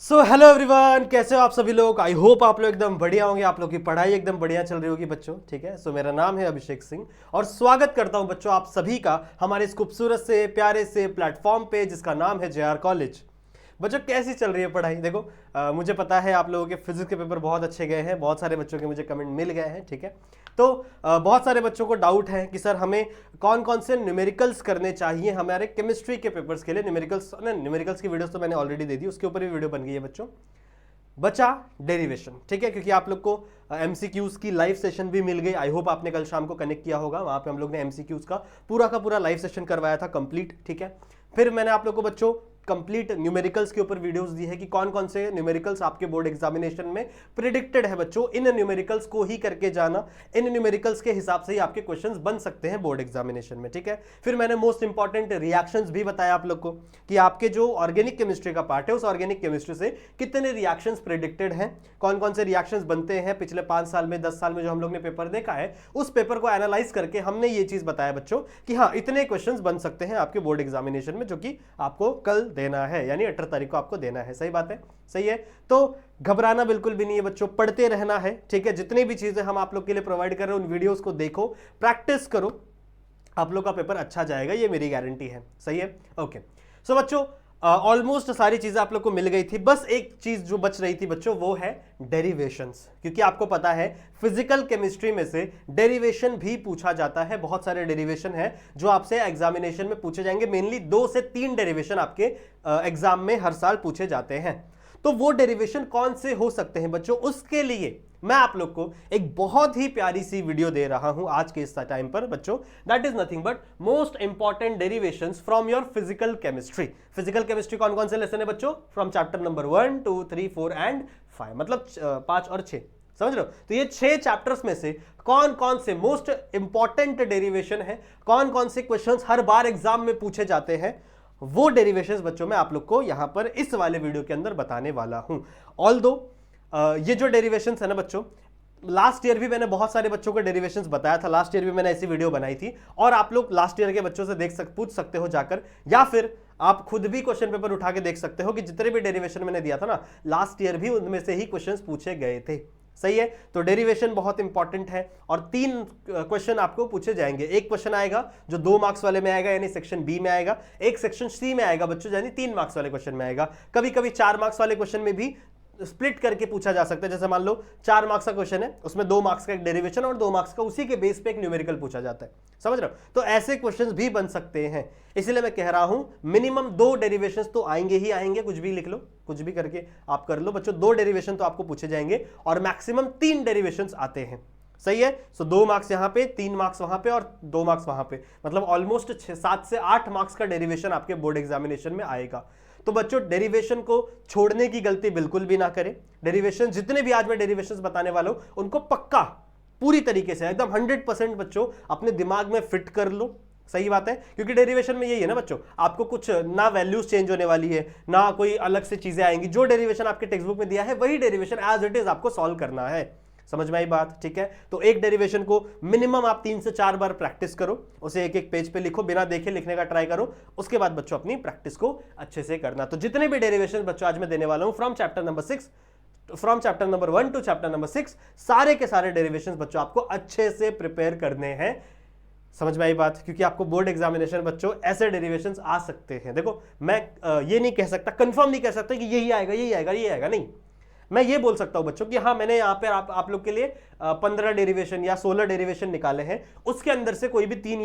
Hello everyone, कैसे हो आप सभी लोग। आई होप आप लोग एकदम बढ़िया होंगे, आप लोग की पढ़ाई एकदम बढ़िया चल रही होगी बच्चों। ठीक है, मेरा नाम है अभिषेक सिंह और स्वागत करता हूं बच्चों आप सभी का हमारे इस खूबसूरत से प्यारे से प्लेटफॉर्म पे जिसका नाम है जेआर कॉलेज। बच्चों कैसी चल रही है पढ़ाई। देखो मुझे पता है आप लोगों के फिजिक्स के पेपर बहुत अच्छे गए हैं, बहुत सारे बच्चों के मुझे कमेंट मिल गए हैं। ठीक है, तो बहुत सारे बच्चों को डाउट है कि सर हमें कौन कौन से न्यूमेरिकल्स करने चाहिए हमारे केमिस्ट्री के पेपर्स के लिए। न्यूमेरिकल्स की वीडियोस तो मैंने ऑलरेडी दे दी, उसके ऊपर भी वीडियो बन गई है बच्चों। बचा डेरिवेशन। ठीक है, क्योंकि आप लोग को एमसीक्यूज की लाइव सेशन भी मिल गई। आई होप आपने कल शाम को कनेक्ट किया होगा, वहां पे हम लोग ने एमसीक्यूज का पूरा लाइव सेशन करवाया था कंप्लीट। ठीक है, फिर मैंने आप लोग को बच्चों कंप्लीट न्यूमेरिकल्स के ऊपर वीडियोस दी है कि कौन कौन से न्यूमेरिकल्स आपके बोर्ड एग्जामिनेशन में प्रिडिक्टेड है बच्चों। इन न्यूमेरिकल्स को ही करके जाना, इन न्यूमेरिकल्स के हिसाब से ही आपके क्वेश्चंस बन सकते हैं बोर्ड एग्जामिनेशन में। ठीक है, फिर मैंने मोस्ट इंपॉर्टेंट रिएक्शंस भी बताया आप लोग को कि आपके जो ऑर्गेनिक केमिस्ट्री का पार्ट है उस ऑर्गेनिक केमिस्ट्री से कितने रिएक्शंस प्रिडिक्टेड हैं, कौन कौन से रिएक्शंस बनते हैं पिछले 5 साल में 10 साल में जो हम लोग ने पेपर देखा है, उस पेपर को एनालाइज करके हमने ये चीज बताया बच्चों कि हाँ इतने क्वेश्चंस बन सकते हैं आपके बोर्ड एग्जामिनेशन में, जो कि आपको कल देना है, यानी 18 तारीख को आपको देना है। सही बात है, सही है। तो घबराना बिल्कुल भी नहीं है बच्चों, पढ़ते रहना है। ठीक है, जितनी भी चीजें हम आप लोग के लिए प्रोवाइड कर रहे हैं उन वीडियोस को देखो, प्रैक्टिस करो, आप लोग का पेपर अच्छा जाएगा, ये मेरी गारंटी है। सही है, ओके। सो बच्चों ऑलमोस्ट सारी चीजें आप लोग को मिल गई थी, बस एक चीज जो बच रही थी बच्चों वो है डेरिवेशंस। क्योंकि आपको पता है फिजिकल केमिस्ट्री में से डेरिवेशन भी पूछा जाता है। बहुत सारे डेरिवेशन है जो आपसे एग्जामिनेशन में पूछे जाएंगे। मेनली 2 से 3 डेरिवेशन आपके एग्जाम में हर साल पूछे जाते हैं। तो वो डेरिवेशन कौन से हो सकते हैं बच्चों, उसके लिए मैं आप लोग को एक बहुत ही प्यारी सी वीडियो दे रहा हूं आज के इस टाइम पर बच्चों। That is nothing but most important derivations from your physical chemistry. Physical chemistry कौन कौन से लेसन है बच्चों, फ्रॉम चैप्टर नंबर 1, 2, 3, 4 एंड 5, मतलब 5 और 6, समझ रहे हो। तो ये 6 चैप्टर्स में से कौन कौन से मोस्ट इंपॉर्टेंट डेरिवेशन है, कौन कौन से क्वेश्चंस हर बार एग्जाम में पूछे जाते हैं, वो डेरिवेशंस बच्चों मैं आप लोग को यहां पर इस वाले वीडियो के अंदर बताने वाला हूं। ऑल्दो ये जो डेरिवेशंस है ना बच्चों, लास्ट ईयर भी मैंने बहुत सारे बच्चों को डेरिवेशंस बताया था, लास्ट ईयर भी मैंने ऐसी वीडियो बनाई थी और आप लोग लास्ट ईयर के बच्चों से पूछ सकते हो जाकर, या फिर आप खुद भी क्वेश्चन पेपर उठा के देख सकते हो कि जितने भी डेरिवेशन मैंने दिया था ना लास्ट ईयर भी उनमें से ही क्वेश्चंस पूछे गए थे। सही है, तो डेरिवेशन बहुत इंपॉर्टेंट है और 3 क्वेश्चन आपको पूछे जाएंगे। एक क्वेश्चन आएगा जो 2 मार्क्स वाले में आएगा, यानी सेक्शन बी में आएगा, एक सेक्शन सी में आएगा बच्चों, यानी 3 मार्क्स वाले क्वेश्चन में आएगा। कभी कभी 4 मार्क्स वाले क्वेश्चन में भी स्प्लिट करके पूछा जा सकता है। जैसे मान लो 4 मार्क्स का क्वेश्चन है, उसमें 2 मार्क्स का एक डेरिवेशन और 2 मार्क्स का उसी के बेस पे एक न्यूमेरिकल पूछा जाता है, समझ रहे हो। तो ऐसे क्वेश्चंस भी बन सकते हैं, इसलिए मैं कह रहा हूं मिनिमम 2 डेरिवेशंस तो आएंगे ही आएंगे। कुछ भी लिख लो, कुछ भी करके आप कर लो बच्चों, 2 डेरिवेशन तो आपको पूछे जाएंगे और मैक्सिमम 3 डेरिवेशंस आते हैं। सही है, सो 2 मार्क्स यहां पे, 3 मार्क्स वहां पे और 2 मार्क्स वहां पे, मतलब ऑलमोस्ट 7 से 8 मार्क्स का डेरिवेशन आपके बोर्ड एग्जामिनेशन में आएगा। तो बच्चों डेरिवेशन को छोड़ने की गलती बिल्कुल भी ना करें। डेरिवेशन जितने भी आज मैं डेरिवेशंस बताने वाला हूं उनको पक्का पूरी तरीके से एकदम 100% बच्चों अपने दिमाग में फिट कर लो। सही बात है, क्योंकि डेरिवेशन में यही है ना बच्चों, आपको कुछ ना वैल्यूज चेंज होने वाली है ना कोई अलग से चीजें आएंगी। जो डेरिवेशन आपके टेक्स्ट बुक में दिया है वही डेरिवेशन एज इट इज आपको सॉल्व करना है। समझ में आई बात, ठीक है। तो एक डेरिवेशन को मिनिमम आप 3 से 4 बार प्रैक्टिस करो, उसे एक एक पेज पे लिखो, बिना देखे लिखने का ट्राई करो, उसके बाद बच्चों अपनी प्रैक्टिस को अच्छे से करना। तो जितने भी डेरिवेशन बच्चों आज मैं देने वाला हूं from chapter number 1 to chapter number 6, सारे के सारे डेरिवेशंस बच्चों आपको अच्छे से प्रिपेयर करने हैं। समझ में आई बात, क्योंकि आपको बोर्ड एग्जामिनेशन बच्चों ऐसे डेरिवेशंस आ सकते हैं। देखो मैं ये नहीं कह सकता, कंफर्म नहीं कह सकता कि यही आएगा यही आएगा ये आएगा, नहीं। मैं ये बोल सकता हूं बच्चों कि हाँ मैंने यहाँ पे आप लोग के लिए 15 डेरिवेशन या 16 डेरिवेशन निकाले हैं, उसके अंदर से कोई 3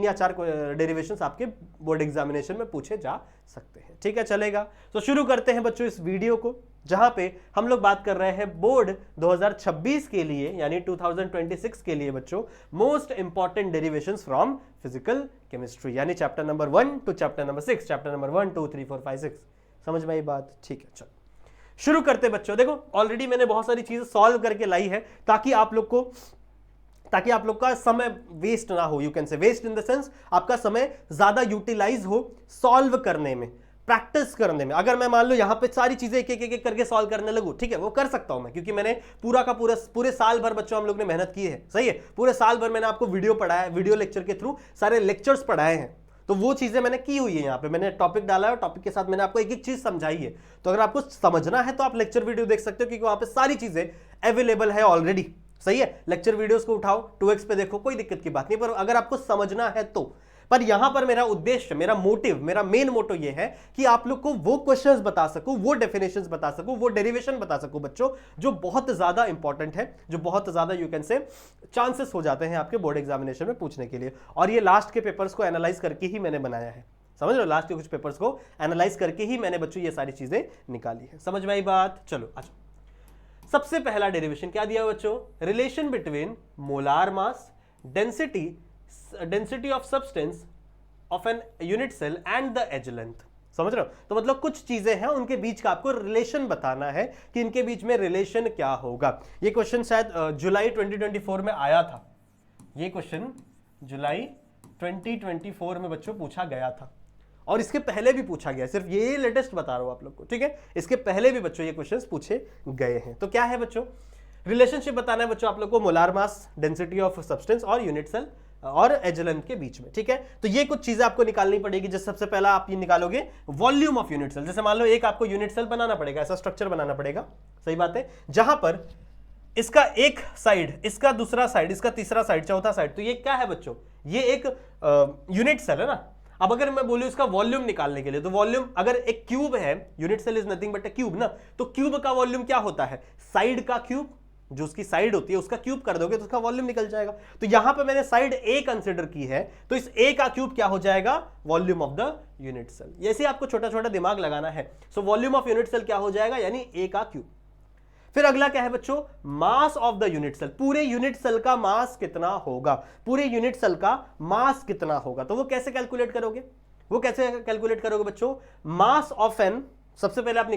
या 4 डेरिवेशन आपके बोर्ड एग्जामिनेशन में पूछे जा सकते हैं। ठीक है, चलेगा। तो शुरू करते हैं बच्चों इस वीडियो को, जहां पे हम लोग बात कर रहे हैं बोर्ड 2026 के लिए, यानी 2026 के लिए बच्चों most important derivations from physical chemistry, यानी chapter number 1 to chapter number 6, chapter number 1, 2, 3, 4, 5, 6। समझ में आई बात, ठीक है। चलो शुरू करते बच्चों। देखो ऑलरेडी मैंने बहुत सारी चीजें सॉल्व करके लाई है ताकि आप लोग का समय वेस्ट ना हो। You can say waste in the sense आपका समय ज्यादा यूटिलाइज हो सॉल्व करने में, प्रैक्टिस करने में। अगर मैं मान लो यहां पे सारी चीजें एक एक करके सॉल्व करने लगूं, ठीक है, वो कर सकता हूं मैं, क्योंकि मैंने पूरे साल भर बच्चों हम लोग ने मेहनत की है। सही है, पूरे साल भर मैंने आपको वीडियो पढ़ाया है, वीडियो लेक्चर के थ्रू सारे लेक्चर्स पढ़ाए हैं। तो वो चीजें मैंने की हुई है, यहाँ पे मैंने टॉपिक डाला है और टॉपिक के साथ मैंने आपको एक एक चीज समझाई है। तो अगर आपको समझना है तो आप लेक्चर वीडियो देख सकते हो, क्योंकि वहां पे सारी चीजें अवेलेबल है ऑलरेडी। सही है, लेक्चर वीडियोस को उठाओ 2x पे देखो, कोई दिक्कत की बात नहीं। पर अगर आपको समझना है तो, पर यहां पर मेरा उद्देश्य, मेरा मोटिव, मेरा मेन मोटो ये है कि आप लोग को वो क्वेश्चंस बता सकूं, वो डेफिनेशंस बता सकूं, वो डेरिवेशन बता सकूं बच्चों, जो बहुत ज्यादा इंपॉर्टेंट है, जो बहुत ज्यादा यू कैन से चांसेस हो जाते हैं आपके बोर्ड एग्जामिनेशन में पूछने के लिए। और ये लास्ट के पेपर्स को एनालाइज करके ही मैंने बनाया है, समझ लो, लास्ट के कुछ पेपर्स को एनालाइज करके ही मैंने बच्चों ये सारी चीजें निकाली है। समझ में आई बात? चलो अच्छा, सबसे पहला डेरिवेशन क्या दिया बच्चों? Relation between molar mass, density of substance of an unit cell and the edge length. समझ रहे हो? तो मतलब कुछ चीजें हैं, उनके बीच का आपको रिलेशन बताना है कि इनके बीच में रिलेशन क्या होगा। ये क्वेश्चन शायद जुलाई 2024 में आया था। ये क्वेश्चन जुलाई 2024 में बच्चों पूछा गया था, और इसके पहले भी पूछा गया, सिर्फ ये लेटेस्ट बता रहा हूं आप लोग को, ठीक है? इसके पहले भी बच्चों ये क्वेश्चंस पूछे गए हैं। तो क्या है बच्चों? रिलेशनशिप बताना है बच्चों आप लोग को molar mass, density of substance और यूनिट सेल और एज लेंथ के बीच में, ठीक है? तो ये कुछ चीजें आपको निकालनी पड़ेगी। जैसे सबसे पहला आप ये निकालोगे वॉल्यूम ऑफ यूनिट सेल। जैसे मान लो एक आपको यूनिट सेल बनाना पड़ेगा, ऐसा स्ट्रक्चर बनाना पड़ेगा, सही बात है, जहां पर इसका एक साइड, इसका दूसरा साइड, इसका तीसरा साइड, चौथा साइड, तो ये क्या है बच्चों? ये एक यूनिट सेल है ना। अब अगर मैं बोलूं इसका वॉल्यूम निकालने के लिए, तो वॉल्यूम, अगर एक क्यूब है, unit cell is nothing but a cube ना, तो क्यूब का वॉल्यूम क्या होता है? साइड का क्यूब, जो उसकी साइड होती है उसका क्यूब कर दोगे तो उसका वॉल्यूम निकल जाएगा। तो यहां पे मैंने साइड ए कंसीडर की है, तो इस ए का क्यूब क्या हो जाएगा? Volume of the unit cell. ऐसे आपको छोटा छोटा दिमाग लगाना है। So volume of unit cell क्या हो जाएगा? यानी ए का क्यूब। फिर अगला क्या है बच्चों? Mass of the unit cell. पूरे यूनिट सेल का मास कितना होगा? पूरे यूनिट सेल का मास कितना होगा? तो वो कैसे कैलकुलेट करोगे? वो कैसे कैलकुलेट करोगे बच्चों? मास ऑफ एन, सबसे पहले आप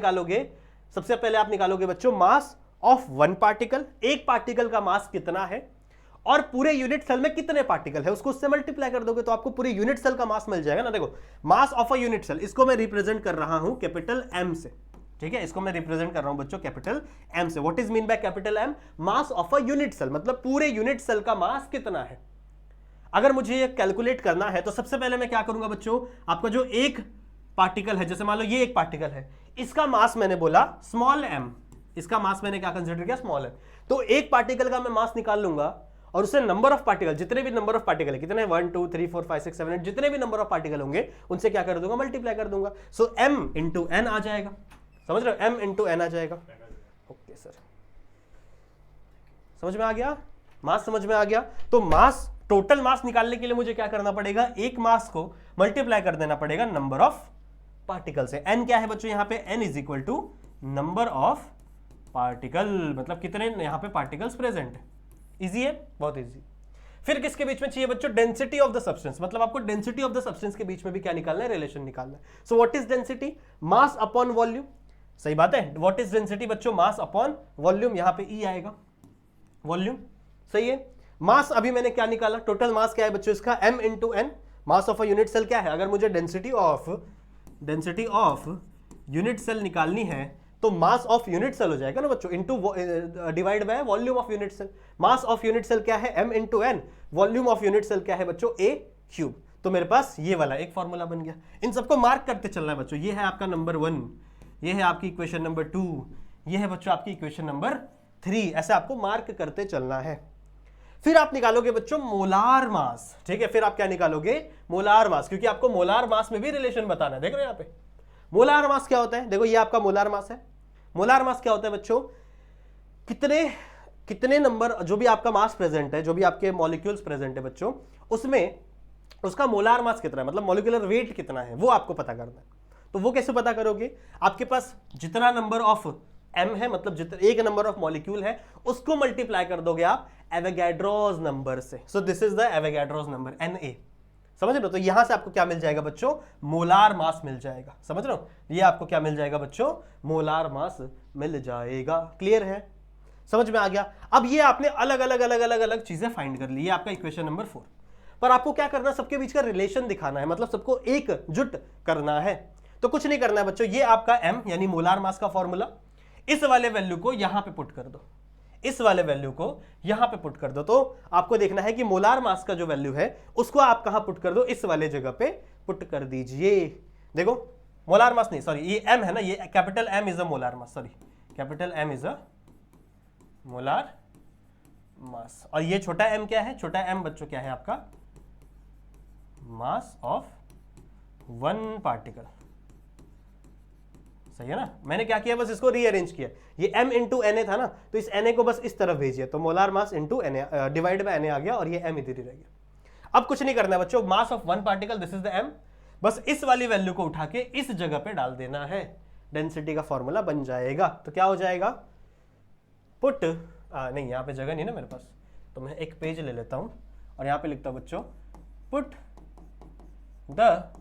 निकालोगे बच्चों मास ऑफ वन पार्टिकल। एक पार्टिकल का मास कितना है और पूरे यूनिट सेल में कितने पार्टिकल है, उसको उससे मल्टीप्लाई कर दोगे तो आपको पूरे यूनिट सेल का मास मिल जाएगा ना। देखो, mass of a unit cell, इसको मैं रिप्रेजेंट कर रहा हूं कैपिटल एम से, ठीक है? इसको मैं रिप्रेजेंट कर रहा हूं बच्चों कैपिटल एम से। What is mean by capital M? Mass of a unit cell, मतलब पूरे यूनिट सेल का मास कितना है। अगर मुझे ये कैलकुलेट करना है तो सबसे पहले मैं क्या करूंगा बच्चों? आपका जो एक पार्टिकल है, जैसे मान लो ये एक पार्टिकल है, इसका मास मैंने बोला स्मॉल एम, इसका मास मैंने क्या कंसीडर किया? Small M. तो एक पार्टिकल का मैं मास निकाल लूंगा और उससे नंबर ऑफ पार्टिकल, जितने भी नंबर ऑफ पार्टिकल है, कितने 1 2 3 4 5 6 7 8, जितने भी नंबर ऑफ पार्टिकल होंगे उनसे क्या कर दूंगा? मल्टीप्लाई कर दूंगा। सो m इंटू एन आ जाएगा। समझ रहे हो? m इंटू एन आ जाएगा। ओके सर, समझ में आ गया? मास समझ में आ गया? तो मास, टोटल मास निकालने के लिए मुझे क्या करना पड़ेगा? एक मास को मल्टीप्लाई कर देना पड़ेगा नंबर ऑफ पार्टिकल से। n क्या है बच्चों यहाँ पे? n is equal to number of particle, मतलब कितने यहाँ पे पार्टिकल्स प्रेजेंट है। इजी है, बहुत इजी। फिर किसके बीच में चाहिए बच्चों? डेंसिटी ऑफ द सब्सटेंस, मतलब आपको डेंसिटी ऑफ द सब्सटेंस के बीच में भी क्या निकालना है? रिलेशन निकालना है। So what is density? Mass upon volume. सही बात है, व्हाट इज डेंसिटी बच्चों? मास अपॉन वॉल्यूम, यहाँ पे ई आएगा, वॉल्यूम। सही है। मास अभी मैंने क्या निकाला? टोटल मास क्या है बच्चों इसका? m into N. Mass of a unit cell क्या है? अगर मुझे डेंसिटी ऑफ यूनिट सेल निकालनी है तो मास ऑफ यूनिट सेल हो जाएगा ना बच्चों, into divide by volume of unit cell. Mass of unit cell क्या है? m into n. Volume of unit cell क्या है बच्चों? a cube. तो मेरे पास ये वाला एक फॉर्मूला बन गया। इन सबको मार्क करते चलना है बच्चों। ये है आपका नंबर 1, ये है आपकी इक्वेशन नंबर 2, ये है बच्चों आपकी इक्वेशन नंबर 3। ऐसे आपको मार्क करते चलना है। फिर आप निकालोगे बच्चों मोलार मास, ठीक है? फिर आप क्या निकालोगे? मोलार मास, क्योंकि आपको मोलार मास में भी रिलेशन बताना है। देख रहे हो यहाँ पे मोलार मास क्या होता है? देखो, ये आपका मोलार मास है। मोलार मास क्या होता है बच्चों? कितने नंबर, जो भी आपका मास प्रेजेंट है, जो भी आपके मॉलिक्यूल्स प्रेजेंट है बच्चों, उसमें उसका मोलार मास कितना है, मतलब मॉलिक्यूलर वेट कितना है, वो आपको पता करना है। तो वो कैसे पता करोगे? आपके पास जितना नंबर ऑफ m है, मतलब जितना एक नंबर ऑफ मॉलिक्यूल है, उसको मल्टीप्लाई कर दोगे आप एवोगैड्रोस नंबर से। सो this is the Avogadro's number Na। समझ रहे हो? तो यहां से आपको क्या मिल जाएगा बच्चों? मोलार मास मिल जाएगा। समझ रहे हो? ये आपको क्या मिल जाएगा बच्चों? मोलार मास मिल जाएगा। क्लियर है? समझ में आ गया? अब ये आपने अलग अलग चीजें फाइंड कर ली। ये आपका इक्वेशन नंबर 4। पर आपको क्या करना है? सबके बीच का रिलेशन दिखाना है, मतलब सबको एकजुट करना है। तो कुछ नहीं करना है बच्चों, ये आपका m यानी मोलार मास का फॉर्मूला, इस वाले वैल्यू को यहां पे पुट कर दो, इस वाले वैल्यू को यहां पे पुट कर दो। तो आपको देखना है कि मोलार मास का जो वैल्यू है उसको आप कहां पुट कर दो? इस वाले जगह पे पुट कर दीजिए। देखो मोलार मास नहीं, सॉरी ये m है ना, ये capital M is a molar mass, sorry capital M is a molar mass. और ये छोटा m क्या है? छोटा m बच्चों क्या है आपका? Mass of one particle. सही है ना? मैंने क्या किया, बस इसको रीअरेंज किया। ये m इंटू Na था ना, तो इस Na को बस इस तरफ भेजिए, तो molar mass into Na divide by Na आ गया, और ये m इधर ही रह गया। अब कुछ नहीं करना है बच्चों, mass of one particle this is the m, बस इस वाली वैल्यू को उठा के इस जगह पे डाल देना है, डेंसिटी का फॉर्मूला बन जाएगा। तो क्या हो जाएगा? पुट नहीं, यहाँ पे जगह नहीं ना मेरे पास, तो मैं एक पेज ले लेता हूं और यहाँ पे लिखता हूं बच्चों, put the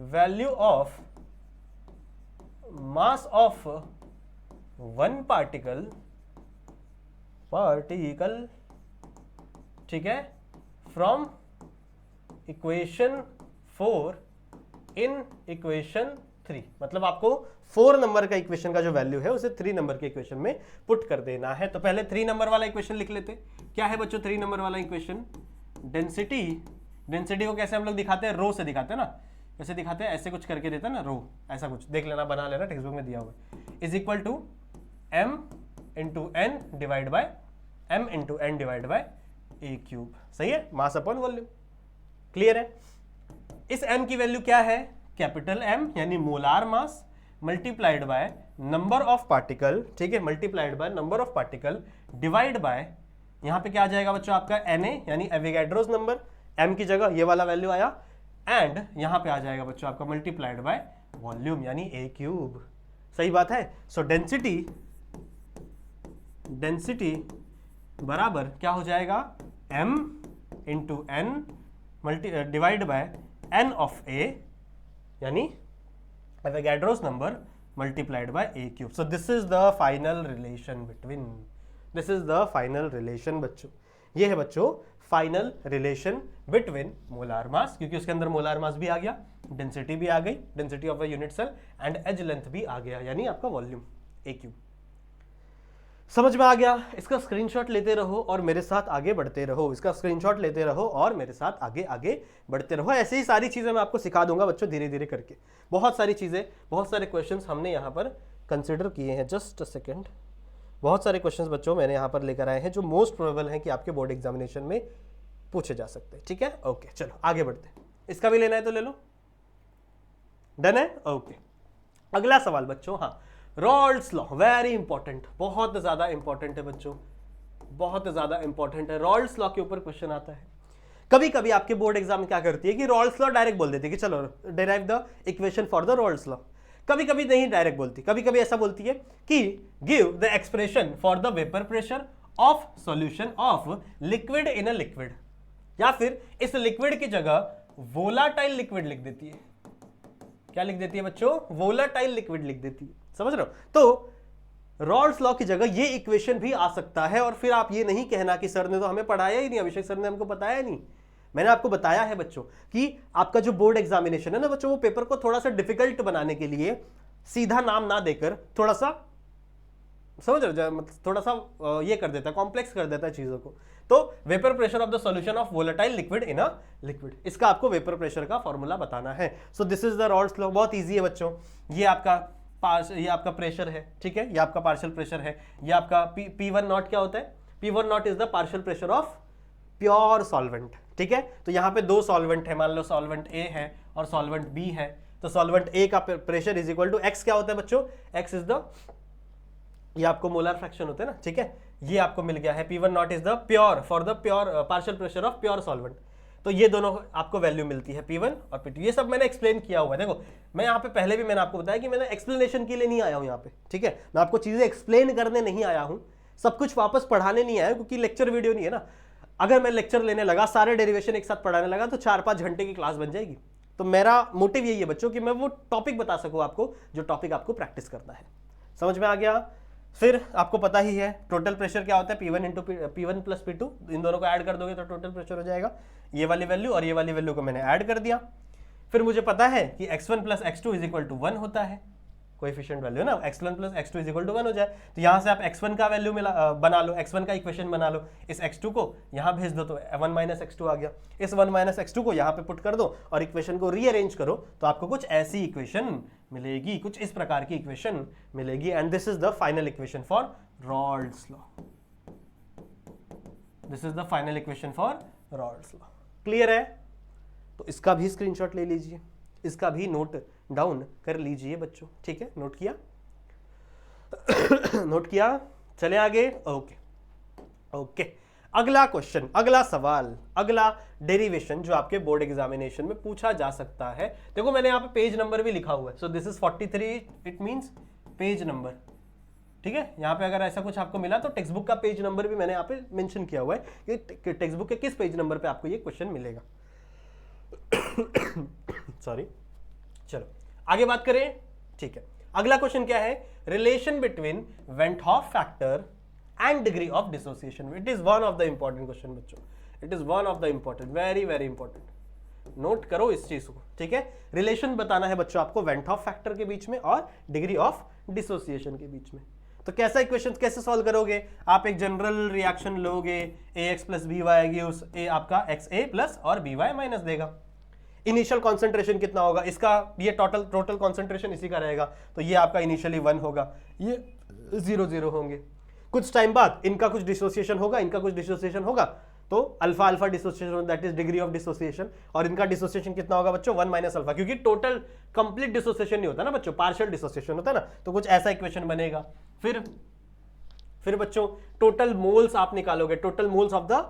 value of mass of one particle ठीक है, फ्रॉम इक्वेशन 4 इन इक्वेशन 3। मतलब आपको 4 नंबर का इक्वेशन का जो वैल्यू है उसे 3 नंबर के इक्वेशन में पुट कर देना है। तो पहले 3 नंबर वाला इक्वेशन लिख लेते। क्या है बच्चों 3 नंबर वाला इक्वेशन? डेंसिटी को कैसे हम लोग दिखाते हैं? रो से दिखाते हैं ना। कैसे दिखाते हैं? ऐसे कुछ करके देता है ना, रो, ऐसा कुछ देख लेना, बना लेना, टेक्स्ट बुक में दिया हुआ है। Is equal to m into n divide by a cube. सही है? Mass upon volume. क्लियर है? इस m की वैल्यू क्या है? कैपिटल M यानी molar mass multiplied by number of particle, ठीक है, multiplied by number of particle divide by, यहां पे क्या आ जाएगा बच्चों आपका Na यानी एवोगाड्रोस नंबर, m की जगह ये वाला वैल्यू आया, एंड यहां पे आ जाएगा बच्चों आपका मल्टीप्लाइड बाय वॉल्यूम यानी ए क्यूब। सही बात है? सो डेंसिटी बराबर क्या हो जाएगा? m into n divide by n of a यानी Avogadro's number multiplied by a cube. So this is the final relation बच्चों। ये है बच्चों final relation between molar mass, क्योंकि उसके अंदर मोलार मास भी आ गया, डेंसिटी भी आ गई, density of a unit cell, and edge length भी आ गया, यानी आपका वॉल्यूम ए क्यूब। समझ में आ गया? इसका स्क्रीनशॉट लेते रहो और मेरे साथ आगे बढ़ते रहो। इसका स्क्रीनशॉट लेते रहो और मेरे साथ आगे बढ़ते रहो। ऐसे ही सारी चीजें मैं आपको सिखा दूंगा बच्चों, धीरे धीरे करके। बहुत सारी चीजें, बहुत सारे क्वेश्चंस हमने यहाँ पर कंसिडर किए हैं। Just a second. बहुत सारे क्वेश्चंस बच्चों मैंने यहाँ पर लेकर आए हैं जो मोस्ट प्रोबेबल है कि आपके बोर्ड एग्जामिनेशन में पूछे जा सकते हैं। ठीक है? ओके, चलो आगे बढ़ते हैं। इसका भी लेना है तो ले लो। डन है? ओके, अगला सवाल बच्चों, हाँ, रॉल्स लॉ, वेरी इंपॉर्टेंट, बहुत ज्यादा इंपॉर्टेंट है बच्चों, बहुत ज्यादा इंपॉर्टेंट है। रॉल्स लॉ के ऊपर क्वेश्चन आता है। कभी कभी आपके बोर्ड एग्जाम क्या करती है कि रॉल्स लॉ डायरेक्ट बोल देती है कि चलो derive the equation for the Rawls law. कभी कभी नहीं डायरेक्ट बोलती, कभी कभी ऐसा बोलती है कि give the expression for the vapour pressure of solution of liquid in a liquid, या फिर इस लिक्विड की जगह वोलाटाइल लिक्विड लिख देती है। क्या लिख देती है बच्चों? वोलाटाइल लिक्विड लिख देती है। समझ रहे हो? तो रॉल्स लॉ की जगह ये इक्वेशन भी आ सकता है, और फिर आप ये नहीं कहना कि सर ने तो हमें पढ़ाया ही नहीं, अभिषेक सर ने हमको बताया नहीं। मैंने आपको बताया है बच्चों कि आपका जो बोर्ड एग्जामिनेशन है ना बच्चों, वो पेपर को थोड़ा सा डिफिकल्ट बनाने के लिए सीधा नाम ना देकर थोड़ा सा, समझ रहे हो, मतलब थोड़ा सा ये कर देता है, कॉम्प्लेक्स कर देता है चीजों को। तो vapour pressure of the solution of volatile liquid in a liquid, इसका आपको वेपर प्रेशर का फॉर्मूला बताना है। सो this is the Rawls law. बहुत ईजी है बच्चों। ये आपका प्रेशर है, ठीक है, ये आपका पार्शियल प्रेशर है। ये आपका P1 नॉट क्या होता है? P1 not is the partial pressure of pure solvent. ठीक है, तो यहाँ पे दो सॉल्वेंट है, मान लो सॉल्वेंट A है और सॉल्वेंट B है, तो सॉल्वेंट A का pressure is equal to X क्या होता है बच्चों? X इज द, ये आपको मोलर फ्रैक्शन होते हैं ना, ठीक है, ये आपको मिल गया है। P1 not is the pure for the pure partial pressure of pure solvent. तो ये दोनों आपको वैल्यू मिलती है P1 और P2। ये सब मैंने एक्सप्लेन किया हुआ है। देखो मैं यहाँ पे पहले भी मैंने आपको बताया कि मैंने एक्सप्लेनेशन के लिए नहीं आया हूँ यहाँ पे, ठीक है, मैं आपको चीजें एक्सप्लेन करने नहीं आया हूँ, सब कुछ वापस पढ़ाने नहीं आया, क्योंकि लेक्चर वीडियो नहीं है ना। अगर मैं लेक्चर लेने लगा, सारे डेरिवेशन एक साथ पढ़ाने लगा, तो 4-5 घंटे की क्लास बन जाएगी। तो मेरा मोटिव यही है बच्चों कि मैं वो टॉपिक बता सकूँ आपको जो टॉपिक आपको प्रैक्टिस करना है। समझ में आ गया? फिर आपको पता ही है टोटल प्रेशर क्या होता है, P1 into P1 plus P2, इन दोनों को ऐड कर दोगे तो टोटल प्रेशर हो जाएगा। ये वाली वैल्यू और ये वाली वैल्यू को मैंने ऐड कर दिया। फिर मुझे पता है कि x1 plus x2 is equal to 1 होता है, कोएफिशिएंट वैल्यू है ना, x1 plus x2 is equal to 1 हो जाए। तो यहाँ से आप x1 का वैल्यू बना लो, x1 का इक्वेशन बना लो, इस x2 को यहाँ भेज दो तो 1 माइनस x2 आ गया। इस 1 माइनस x2 को यहाँ पे पुट कर दो और इक्वेशन को रीअरेंज करो तो आपको कुछ ऐसी इक्वेशन मिलेगी, कुछ इस प्रकार की इक्वेशन मिलेगी। And this is the final equation for Raoult's law. This is the final equation for Raoult's law. Clear है? तो इसका भी स्क्रीनशॉट ले लीजिए, इसका भी नोट डाउन कर लीजिए बच्चों। ठीक है, नोट किया? नोट किया? चले आगे। ओके ओके, अगला क्वेश्चन, अगला सवाल, अगला डेरिवेशन जो आपके बोर्ड एग्जामिनेशन में पूछा जा सकता है। देखो मैंने यहाँ पे पेज नंबर भी लिखा हुआ है। सो this is 43, it means page number. ठीक है, यहाँ पे अगर ऐसा कुछ आपको मिला तो टेक्स्ट बुक का पेज नंबर भी मैंने यहाँ पे मेंशन किया हुआ है कि टेक्स्ट बुक के किस पेज नंबर पे आपको ये क्वेश्चन मिलेगा। सॉरी, चलो आगे बात करें। ठीक है, अगला क्वेश्चन क्या है? Relation between Van't Hoff factor and degree of dissociation. It is one of the important question बच्चों, it is one of the important, very very important. Note करो इस चीज को। ठीक है, रिलेशन बताना है बच्चों आपको वेंट हॉफ फैक्टर के बीच में और डिग्री ऑफ डिसोसिएशन के बीच में। तो कैसा इक्वेशन कैसे सॉल्व करोगे? आप एक जनरल रिएक्शन लोगे, ax प्लस बी वाई आएगी, उस a आपका xa प्लस और बी वाई माइनस देगा। इनिशियल कॉन्सेंट्रेशन कितना होगा इसका? ये टोटल कॉन्सेंट्रेशन इसी का रहेगा, तो ये आपका इनिशियली 1 होगा, ये 0 0 होंगे। कुछ टाइम बाद इनका कुछ डिसोसिएशन होगा, इनका कुछ डिसोसिएशन होगा, तो alpha alpha dissociation, that is degree of dissociation. और इनका डिसोसिएशन कितना होगा बच्चों? 1 माइनस अल्फा, क्योंकि टोटल कंप्लीट डिसोसिएशन नहीं होता ना बच्चों, पार्शियल डिसोसिएशन होता है ना। तो कुछ ऐसा इक्वेशन बनेगा। फिर बच्चों टोटल मोल्स आप निकालोगे, total moles of the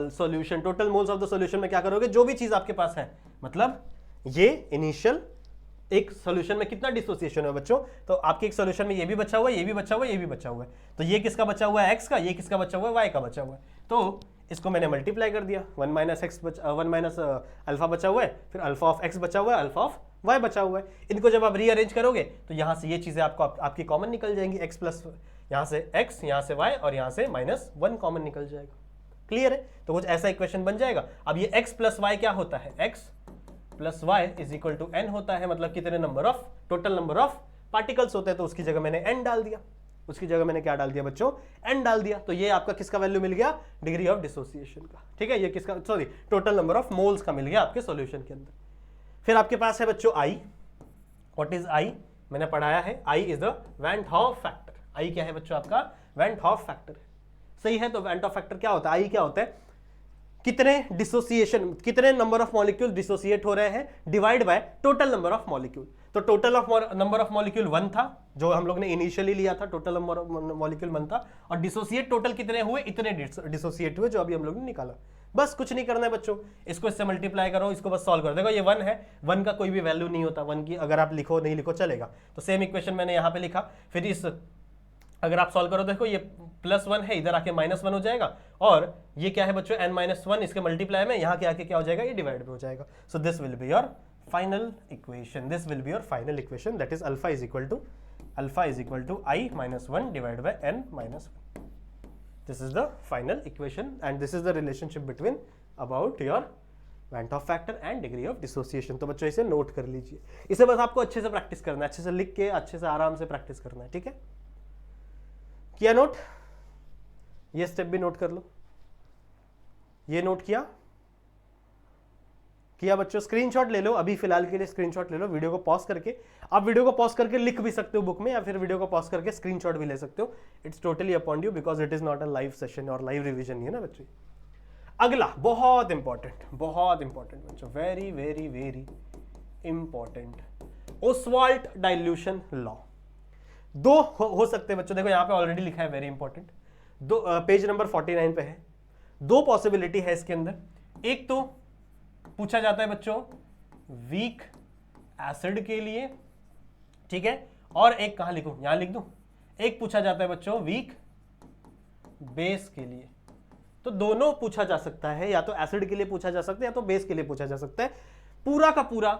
solution. Total moles of the solution में क्या करोगे? जो भी चीज आपके पास है, मतलब ये इनिशियल एक सॉल्यूशन में कितना डिसोसिएशन है बच्चों, तो आपके एक सॉल्यूशन में ये भी बचा हुआ है, ये भी बचा हुआ है, ये भी बचा हुआ है। तो ये किसका बचा हुआ है? x का। ये किसका बचा हुआ है? y का बचा हुआ है। तो इसको मैंने मल्टीप्लाई कर दिया, 1 माइनस अल्फा बचा हुआ है, फिर अल्फा ऑफ x बचा हुआ है, अल्फा ऑफ y बचा हुआ है। इनको जब आप रीअरेंज करोगे तो यहां से ये चीजें आपकी कॉमन निकल जाएंगी, x प्लस यहाँ से x, यहाँ से y और यहाँ से -1 कॉमन निकल जाएगा। क्लियर है? तो कुछ ऐसा इक्वेशन बन जाएगा। अब ये x प्लस वाई क्या होता है? x plus y is equal to n होता है, मतलब कितने number of, total number of particles होते हैं। तो उसकी जगह मैंने n डाल दिया, उसकी जगह मैंने क्या डाल दिया बच्चों? n डाल दिया। तो ये आपका किसका वैल्यू मिल गया? डिग्री ऑफ डिसोसिएशन का। ठीक है, ये किसका? Sorry, total number of moles का मिल गया आपके सॉल्यूशन के अंदर। फिर आपके पास है बच्चों I। What is I? मैंने पढ़ाया है, I is the went Hoff factor. I क्या है बच्चों? आपका वेंट हॉफ फैक्टर। सही है, तो वेंट हॉफ फैक्टर क्या होता है? I क्या होता है? कितने डिसोसिएशन, कितने नंबर ऑफ मॉलिक्यूल डिसोसिएट हो रहे हैं divide by total number of molecule. तो टोटल नंबर ऑफ मॉलिक्यूल 1 था, जो हम लोग ने इनिशियली लिया था, टोटल नंबर ऑफ मॉलिक्यूल 1 था, और डिसोसिएट टोटल कितने हुए? इतने डिसोसिएट हुए, जो अभी हम लोग ने निकाला। बस कुछ नहीं करना है बच्चों, इसको इससे मल्टीप्लाई करो, इसको बस सॉल्व करो। देखो ये 1 है, 1 का कोई भी वैल्यू नहीं होता, 1 की अगर आप लिखो नहीं लिखो चलेगा। तो सेम इक्वेशन मैंने यहाँ पे लिखा, फिर इस अगर आप सॉल्व करो, देखो ये +1 है, इधर आके -1 हो जाएगा, और ये क्या है बच्चों? n-1, इसके मल्टीप्लाई में यहाँ के आके क्या हो जाएगा? ये डिवाइड में हो जाएगा। So this will be your final equation, this will be your final equation, that is alpha is equal to I -1 divide by n-1। This is the final equation and this is the relationship between about your van't Hoff factor and degree of dissociation. तो बच्चों इसे note कर लीजिए, इसे बस आपको अच्छे से प्रैक्टिस करना है, अच्छे से लिख के अच्छे से आराम से प्रैक्टिस करना है। ठीक है, किया नोट? ये स्टेप भी नोट कर लो। ये नोट किया बच्चों? स्क्रीनशॉट ले लो, अभी फिलहाल के लिए स्क्रीनशॉट ले लो, वीडियो को पॉज करके। आप वीडियो को पॉज करके लिख भी सकते हो बुक में, या फिर वीडियो को पॉज करके स्क्रीनशॉट भी ले सकते हो। It's totally upon you, because it is not a live session और लाइव रिविजन नहीं है ना बच्चों। अगला बहुत इंपॉर्टेंट बच्चों, very very very important, Ostwald dilution law. दो हो सकते हैं बच्चों, देखो यहाँ पे ऑलरेडी लिखा है वेरी इंपॉर्टेंट, दो पेज नंबर 49 पे है। दो पॉसिबिलिटी है इसके अंदर। एक तो पूछा जाता है बच्चों वीक एसिड के लिए, ठीक है, और एक कहां लिखूं? यहां लिख दूं। एक पूछा जाता है बच्चों वीक बेस के लिए। तो दोनों पूछा जा सकता है, या तो एसिड के लिए पूछा जा सकता है या तो बेस के लिए पूछा जा सकता है। पूरा का पूरा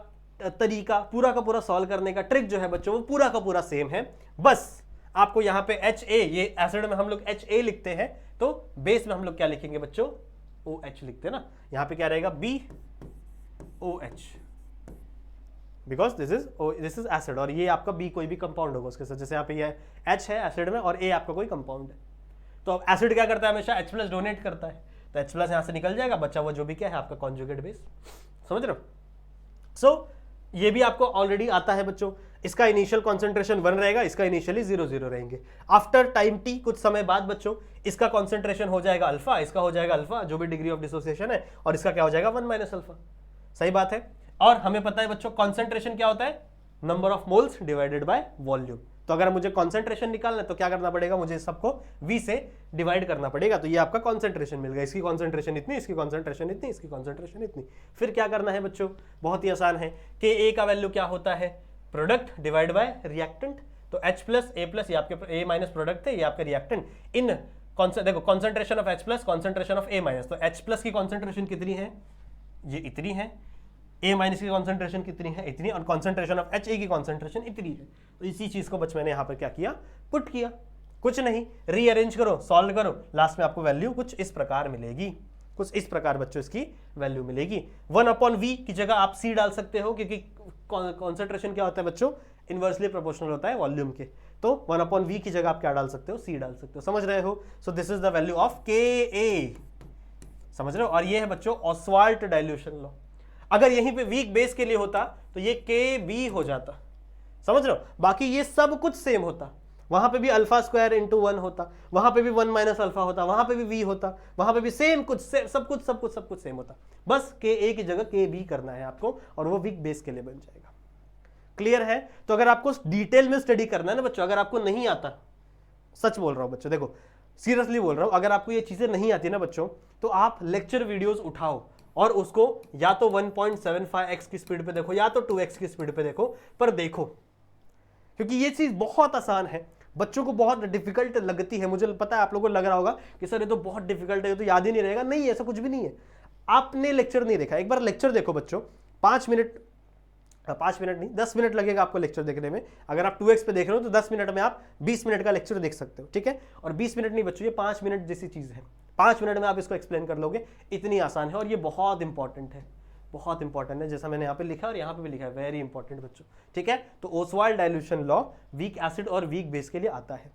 तरीका, पूरा का पूरा सॉल्व करने का ट्रिक जो है बच्चों, वो पूरा का पूरा सेम है। बस आपको यहां पे HA, ये एसिड में हम लोग HA लिखते हैं, तो बेस में हम लोग क्या लिखेंगे बच्चों? OH लिखते हैं ना। यहां पे क्या रहेगा? BOH। Because this is acid, और ये आपका बी कोई भी कंपाउंड होगा उसके साथ, जैसे यहाँ पे ये एच है एसिड में और ए आपका कोई कंपाउंड है। तो अब एसिड क्या करता है, हमेशा H प्लस डोनेट करता है, तो H प्लस यहाँ से निकल जाएगा, बच्चा हुआ जो भी क्या है आपका कॉन्जुगेट बेस। समझ रहे हो? सो ये भी आपको ऑलरेडी आता है बच्चों। इसका इनिशियल कॉन्सेंट्रेशन 1 रहेगा, इसका इनिशियली 0 रहेंगे। आफ्टर टाइम टी, कुछ समय बाद बच्चों, इसका कॉन्सेंट्रेशन हो जाएगा अल्फा, इसका हो जाएगा अल्फा, जो भी डिग्री ऑफ डिसोसिएशन है, और इसका क्या हो जाएगा 1 माइनस अल्फा। सही बात है। और हमें पता है बच्चों कॉन्सेंट्रेशन क्या होता है, number of moles divided by volume. तो अगर मुझे कॉन्सेंट्रेशन निकालना है तो क्या करना पड़ेगा, मुझे सबको V से डिवाइड करना पड़ेगा। तो ये आपका कॉन्सेंट्रेशन मिल गया, इसकी कॉन्सेंट्रेशन इतनी, इसकी कॉन्सेंट्रेशन इतनी, इसकी कॉन्सेंट्रेशन इतनी। फिर क्या करना है बच्चों, बहुत ही आसान है, कि A का वैल्यू क्या होता है, प्रोडक्ट डिवाइड बाय रिएक्टेंट। तो H प्लस A प्लस, ये आपके A माइनस प्रोडक्ट थे, ये आपके रिएक्टेंट। इन देखो concentration of H plus, concentration of A minus, तो H प्लस की कॉन्सेंट्रेशन कितनी है, ये इतनी है, A माइनस की कॉन्सेंट्रेशन कितनी है, इतनी, और कॉन्सेंट्रेशन ऑफ HA की कॉन्सेंट्रेशन इतनी है। तो इसी चीज को बच्चों मैंने यहाँ पर क्या किया, पुट किया। कुछ नहीं, रीअरेंज करो, सॉल्व करो, लास्ट में आपको वैल्यू कुछ इस प्रकार मिलेगी, कुछ इस प्रकार बच्चों इसकी वैल्यू मिलेगी। 1/V की जगह आप C डाल सकते हो, क्योंकि कॉन्सेंट्रेशन क्या होता है बच्चों, इनवर्सली प्रोपोर्शनल होता है वॉल्यूम के। तो 1/V की जगह आप क्या डाल सकते हो, C डाल सकते हो। समझ रहे हो? सो this is the value of Ka। समझ रहे हो? और ये है बच्चों ऑस्वाल्ट डाइल्यूशन लॉ। अगर यहीं पे वीक बेस के लिए होता तो ये Kb हो जाता। समझ रहे हो? बाकी ये सब कुछ सेम होता, वहां पे भी अल्फा स्क्वायर इंटू 1 होता, वहां पे भी 1 माइनस अल्फा होता, वहां पे भी V होता, वहां पे भी सेम कुछ सब कुछ सेम होता। बस Ka की जगह Kb करना है आपको, और वो वीक बेस के लिए बन जाएगा। क्लियर है? तो अगर आपको डिटेल में स्टडी करना है ना बच्चों, अगर आपको नहीं आता, सच बोल रहा हूं बच्चों, देखो सीरियसली बोल रहा हूं, अगर आपको ये चीजें नहीं आती ना बच्चों, तो आप लेक्चर वीडियोस उठाओ और उसको या तो 1.75x की स्पीड पे देखो या तो 2x की स्पीड पे देखो, पर देखो, क्योंकि ये चीज बहुत आसान है, बच्चों को बहुत डिफिकल्ट लगती है। मुझे पता है आप लोगों को लग रहा होगा कि सर ये तो बहुत डिफिकल्ट है, ये तो याद ही नहीं रहेगा। नहीं, ऐसा कुछ भी नहीं है। आपने लेक्चर नहीं देखा, एक बार लेक्चर देखो बच्चों, 5 मिनट नहीं 10 मिनट लगेगा आपको लेक्चर देखने में। अगर आप 2x पे देख रहे हो तो 10 मिनट में आप 20 मिनट का लेक्चर देख सकते हो, ठीक है? और 20 मिनट नहीं बच्चों, ये 5 मिनट जैसी चीज है, 5 मिनट में आप इसको एक्सप्लेन कर लोगे, इतनी आसान है। और ये बहुत इंपॉर्टेंट है, बहुत इंपॉर्टेंट है, जैसा मैंने यहाँ पे लिखा और यहाँ पे भी लिखा है, वेरी इंपॉर्टेंट बच्चों, ठीक है? तो Oswald dilution law weak acid और वीक बेस के लिए आता है।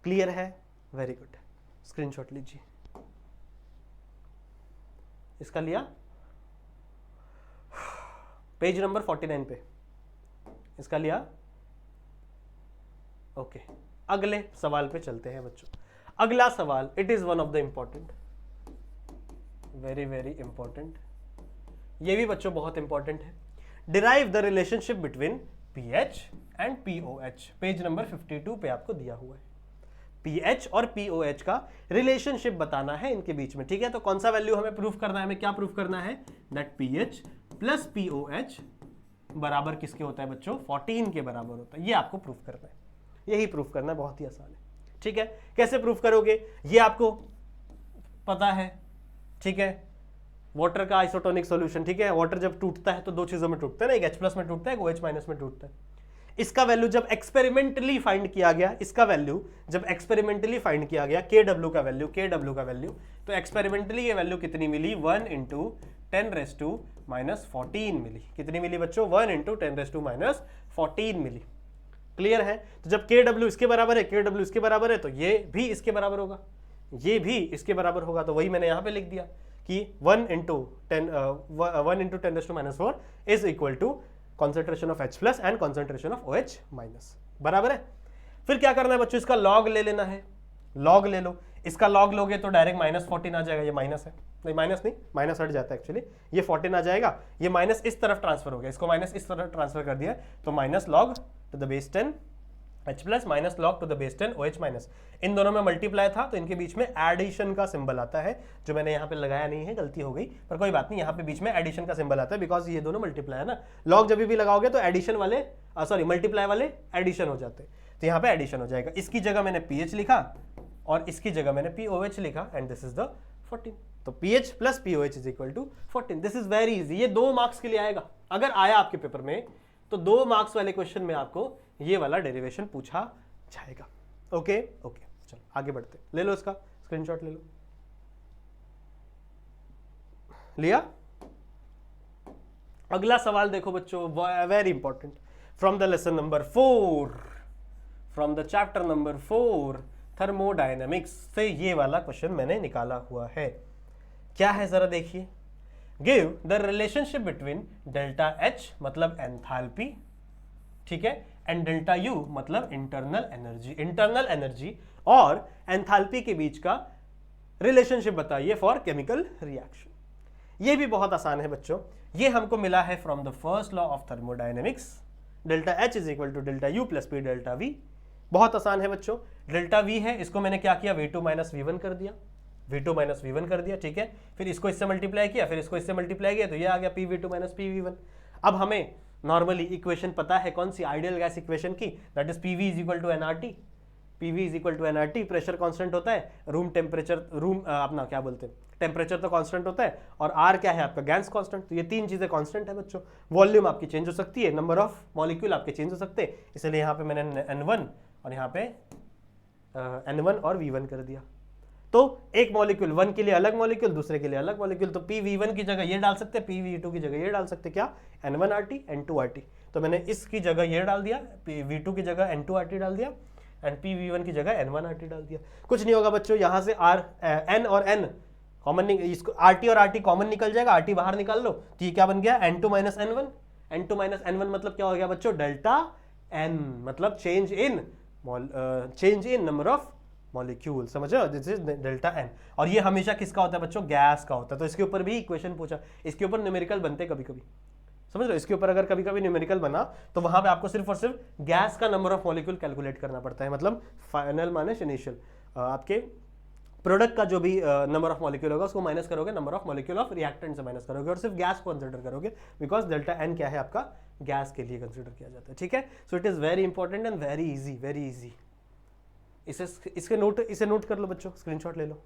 क्लियर है? वेरी गुड, स्क्रीनशॉट लीजिए। इसका लिया पेज नंबर 49 पे, इसका लिया। ओके, अगले सवाल पे चलते हैं बच्चों। अगला सवाल, it is one of the important, very very important, ये भी बच्चों बहुत इंपॉर्टेंट है। Derive the relationship between pH and pOH, page number 52 पे आपको दिया हुआ है। पीएच और पीओएच का रिलेशनशिप बताना है इनके बीच में, ठीक है? तो कौन सा वैल्यू हमें प्रूफ करना है, हमें क्या प्रूफ करना है, दैट पीएच प्लस पीओएच बराबर किसके होता है बच्चों, 14 के बराबर होता है। ये आपको प्रूफ करना है, यही प्रूफ करना है, बहुत ही आसान है, ठीक है? कैसे प्रूफ करोगे, ये आपको पता है, ठीक है? वाटर का आइसोटोनिक सॉल्यूशन, ठीक है? वाटर जब टूटता है तो दो चीजों में टूटता है ना, एक H प्लस में टूटता है, एक OH माइनस में टूटता है। इसका वैल्यू जब एक्सपेरिमेंटली फाइंड किया गया, इसका वैल्यू जब एक्सपेरिमेंटली फाइंड किया गया, KW का वैल्यू, तो एक्सपेरिमेंटली ये वैल्यू कितनी मिली, 1 × 10⁻⁻14 मिली। कितनी मिली बच्चों, 1 × 10⁻⁻14 मिली। क्लियर है? तो जब KW इसके बराबर है, KW इसके बराबर है, तो ये भी इसके बराबर होगा, ये भी इसके बराबर होगा। तो वही मैंने यहां पे लिख दिया कि 1 × 10⁻⁻4 is equal to concentration of H plus and concentration of OH minus, बराबर है? फिर क्या करना है बच्चों, इसका लॉग ले लेना है, लॉग ले लो। इसका लॉग लोगे तो डायरेक्ट -14 आ जाएगा, ये माइनस है, नहीं माइनस नहीं, माइनस हट जाता है एक्चुअली, ये 14 आ जाएगा, ये माइनस इस तरफ ट्रांसफर हो गया, इसको माइनस इस तरफ ट्रांसफर कर दिया, तो minus log to the base 10 H plus minus log to the base 10 OH minus. इन दोनों में मल्टीप्लाई था तो इनके बीच में एडिशन का सिंबल आता है, जो मैंने यहाँ पे लगाया नहीं है, गलती हो गई, पर कोई बात नहीं, यहाँ पे बीच में एडिशन का सिंबल आता है, बिकॉज ये दोनों मल्टीप्लाई है ना। लॉग जब भी लगाओगे तो एडिशन वाले सॉरी मल्टीप्लाई वाले एडिशन हो जाते हैं, तो यहाँ पे एडिशन हो जाएगा। इसकी जगह मैंने पीएच लिखा और इसकी जगह मैंने पीओएच लिखा, एंड दिस इज द 14। तो pH plus pOH is equal to 14। This is very easy, ये 2 मार्क्स के लिए आएगा। अगर आया आपके पेपर में तो 2 मार्क्स वाले क्वेश्चन में आपको ये वाला डेरिवेशन पूछा जाएगा। ओके ओके, चलो आगे बढ़ते, ले लो इसका स्क्रीनशॉट ले लो। लिया? अगला सवाल देखो बच्चों, very important, from the lesson number 4, from the chapter number 4 thermodynamics से ये वाला क्वेश्चन मैंने निकाला हुआ है। क्या है जरा देखिए, give the relationship between delta H मतलब एंथैल्पी, ठीक है, एंड डेल्टा यू मतलब इंटरनल एनर्जी और एंथैल्पी के बीच का रिलेशनशिप बताइए फॉर केमिकल रिएक्शन। ये भी बहुत आसान है बच्चों, ये हमको मिला है from the first law of thermodynamics, delta H is equal to delta U plus P delta V. बहुत आसान है बच्चों, डेल्टा वी है, इसको मैंने क्या किया, V2 माइनस V1 कर दिया, V2 माइनस V1 कर दिया, ठीक है, फिर इसको इससे मल्टीप्लाई किया, फिर इसको इससे मल्टीप्लाई किया, तो ये आ गया PV2 माइनस PV1। अब हमें नॉर्मली इक्वेशन पता है कौन सी, आइडियल गैस इक्वेशन की, that is PV is equal to NRT, PV is equal to NRT, pressure constant होता है, रूम टेम्परेचर, अपना क्या बोलते हैं, टेम्परेचर तो कांस्टेंट होता है, और R क्या है आपका, गैस कांस्टेंट। तो ये तीन चीजें कांस्टेंट है बच्चों। वॉल्यूम आपकी चेंज हो सकती है, नंबर ऑफ मॉलिक्यूल आपके चेंज हो सकते हैं, इसलिए यहाँ पे मैंने N1 और यहाँ पे N1 और V1 कर दिया। तो एक मॉलिक्यूल 1 के लिए अलग मॉलिक्यूल, दूसरे के लिए अलग मॉलिक्यूल, तो PV1 की जगह ये डाल सकते हैं, PV2 की जगह ये डाल सकते हैं, क्या, N1RT N2RT। तो मैंने इसकी जगह ये डाल दिया, V2 की जगह N2RT डाल दिया, एंड PV1 की जगह N1RT डाल दिया। कुछ नहीं होगा बच्चों, यहाँ से N और N कॉमन, इसको RT और RT कॉमन निकल जाएगा, RT बाहर निकाल लो, तो ये क्या बन गया, N2 minus N1। N2 minus N1 मतलब क्या हो गया बच्चों, डेल्टा N, मतलब change in number of molecule, समझ रहे हो, दिस इज डेल्टा एन। और ये हमेशा किसका होता है बच्चों, गैस का होता है। तो इसके ऊपर भी इक्वेशन पूछा, इसके ऊपर न्यूमेरिकल बनते कभी कभी, समझ रहे हो, इसके ऊपर अगर कभी कभी न्यूमेरिकल बना तो वहां पे आपको सिर्फ और सिर्फ गैस का नंबर ऑफ मॉलिक्यूल कैलकुलेट करना पड़ता है, मतलब फाइनल माइनस इनिशियल, आपके प्रोडक्ट का जो भी नंबर ऑफ मॉलिक्यूल होगा उसको माइनस करोगे, number of molecule of reactant से माइनस करोगे, और सिर्फ गैस को कंसिडर करोगे, बिकॉज डेल्टा एन क्या है आपका, गैस के लिए कंसिडर किया जाता है, ठीक है। So it is very important and very easy. इसे नोट कर लो बच्चों, स्क्रीनशॉट ले लो।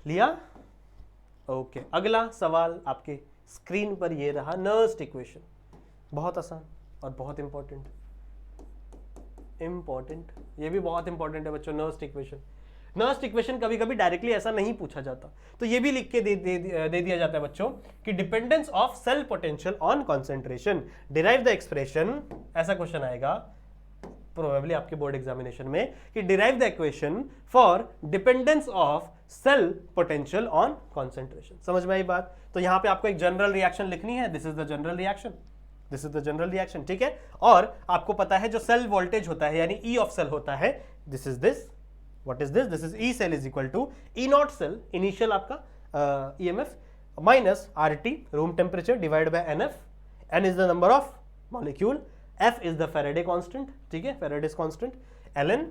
लिया, ओके। अगला सवाल आपके स्क्रीन पर ये रहा, नर्स्ट इक्वेशन, बहुत आसान और बहुत इंपॉर्टेंट, ये भी बहुत इंपॉर्टेंट है बच्चों, नर्स्ट इक्वेशन कभी कभी डायरेक्टली ऐसा नहीं पूछा जाता, तो ये भी लिख के दे दिया जाता है बच्चों कि dependence of cell potential on concentration, derive the expression, ऐसा क्वेश्चन आएगा प्रोबेबली आपके बोर्ड एग्जामिनेशन में, कि derive the equation for dependence of cell potential on concentration. समझ में आई बात? तो यहां पे आपको एक जनरल रिएक्शन लिखनी है, this is the general reaction, ठीक है। और आपको पता है जो सेल वोल्टेज होता है, यानी ई ऑफ सेल होता है, this is this, what is this is E cell is equal to E naught cell, initial आपका EMF, minus RT room temperature divide by NF, N is the number of molecule, F is the Faraday constant, ठीक है, Faraday's constant, Ln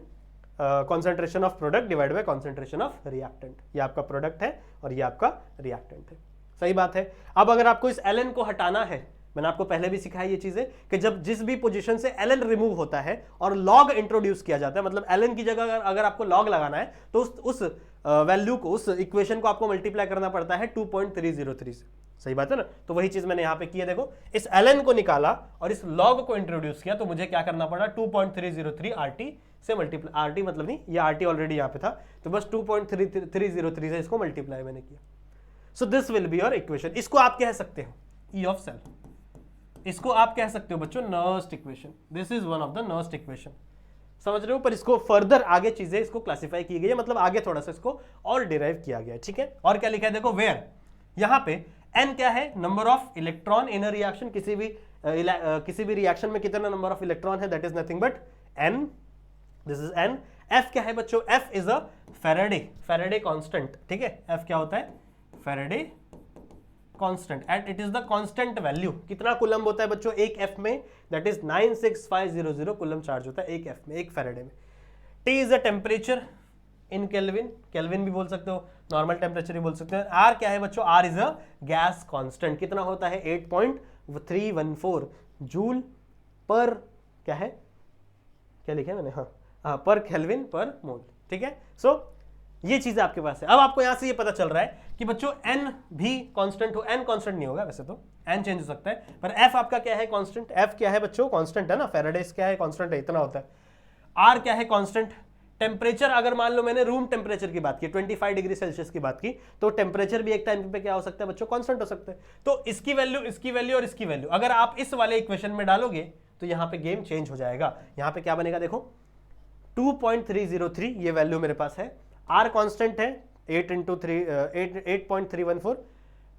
concentration of product divide by concentration of reactant. ये आपका product है और ये आपका reactant है, सही बात है। अब अगर आपको इस Ln को हटाना है, मैंने आपको पहले भी सिखाया ये चीजें कि जब जिस भी पोजीशन से Ln रिमूव होता है और log इंट्रोड्यूस किया जाता है, मतलब Ln की जगह अगर आपको log लगाना है तो उस वैल्यू को, उस इक्वेशन को आपको मल्टीप्लाई करना पड़ता है 2.303 से, सही बात है ना। तो वही चीज मैंने यहां पे की है, देखो इस Ln को निकाला और इस log को इंट्रोड्यूस किया, तो मुझे क्या करना पड़ा, 2.303 RT से मल्टीप्लाई, RT मतलब नहीं, ये RT ऑलरेडी यहां पे था, तो बस 2.303 से इसको मल्टीप्लाई मैंने किया। सो this will be your equation. इसको आप कह सकते हो ई ऑफ सेल, इसको आप कह सकते हो बच्चों Nernst equation, this is one of the Nernst equation, समझ रहे हो। पर इसको फर्दर आगे चीजें इसको क्लासिफाई की गई है, मतलब आगे थोड़ा सा इसको और डिराइव किया गया है, ठीक है। और क्या लिखा है देखो, वेयर, यहां पे n क्या है, number of electron in a reaction, किसी भी रिएक्शन में कितना नंबर ऑफ इलेक्ट्रॉन है, that is nothing but n, this is n। f क्या है बच्चों, f is a Faraday constant, ठीक है, f क्या होता है, Faraday constant, and it is the constant value. कितना कूलम होता है बच्चों एक f में, दैट इज 96500 कूलम चार्ज होता है एक f में, एक फैराडे में। T is the temperature in kelvin भी बोल सकते हो, नॉर्मल टेम्परेचर भी बोल सकते हो। R क्या है बच्चों, R is a gas constant, कितना होता है 8.314 जूल पर, क्या है, क्या लिखा है मैंने, हाँ पर केल्विन पर मोल, ठीक है। सो ये चीज आपके पास है। अब आपको यहां से ये पता चल रहा है कि बच्चों n भी कांस्टेंट हो, n कांस्टेंट नहीं होगा वैसे तो, n चेंज हो सकता है, पर f आपका क्या है कांस्टेंट, f क्या है बच्चों कांस्टेंट है ना, फैराडेज क्या है कांस्टेंट है, इतना होता है। r क्या है कांस्टेंट, टेम्परेचर अगर मान लो मैंने रूम टेम्परेचर की बात की 25 डिग्री सेल्सियस की बात की, तो टेम्परेचर भी एक टाइम पे क्या हो सकता है बच्चों, कांस्टेंट हो सकता है। तो इसकी वैल्यू और इसकी वैल्यू अगर आप इस वाले इक्वेशन में डालोगे तो यहां पे गेम चेंज हो जाएगा। यहां पे क्या बनेगा देखो 2.303 ये वैल्यू मेरे पास है, आर कांस्टेंट है 8.314,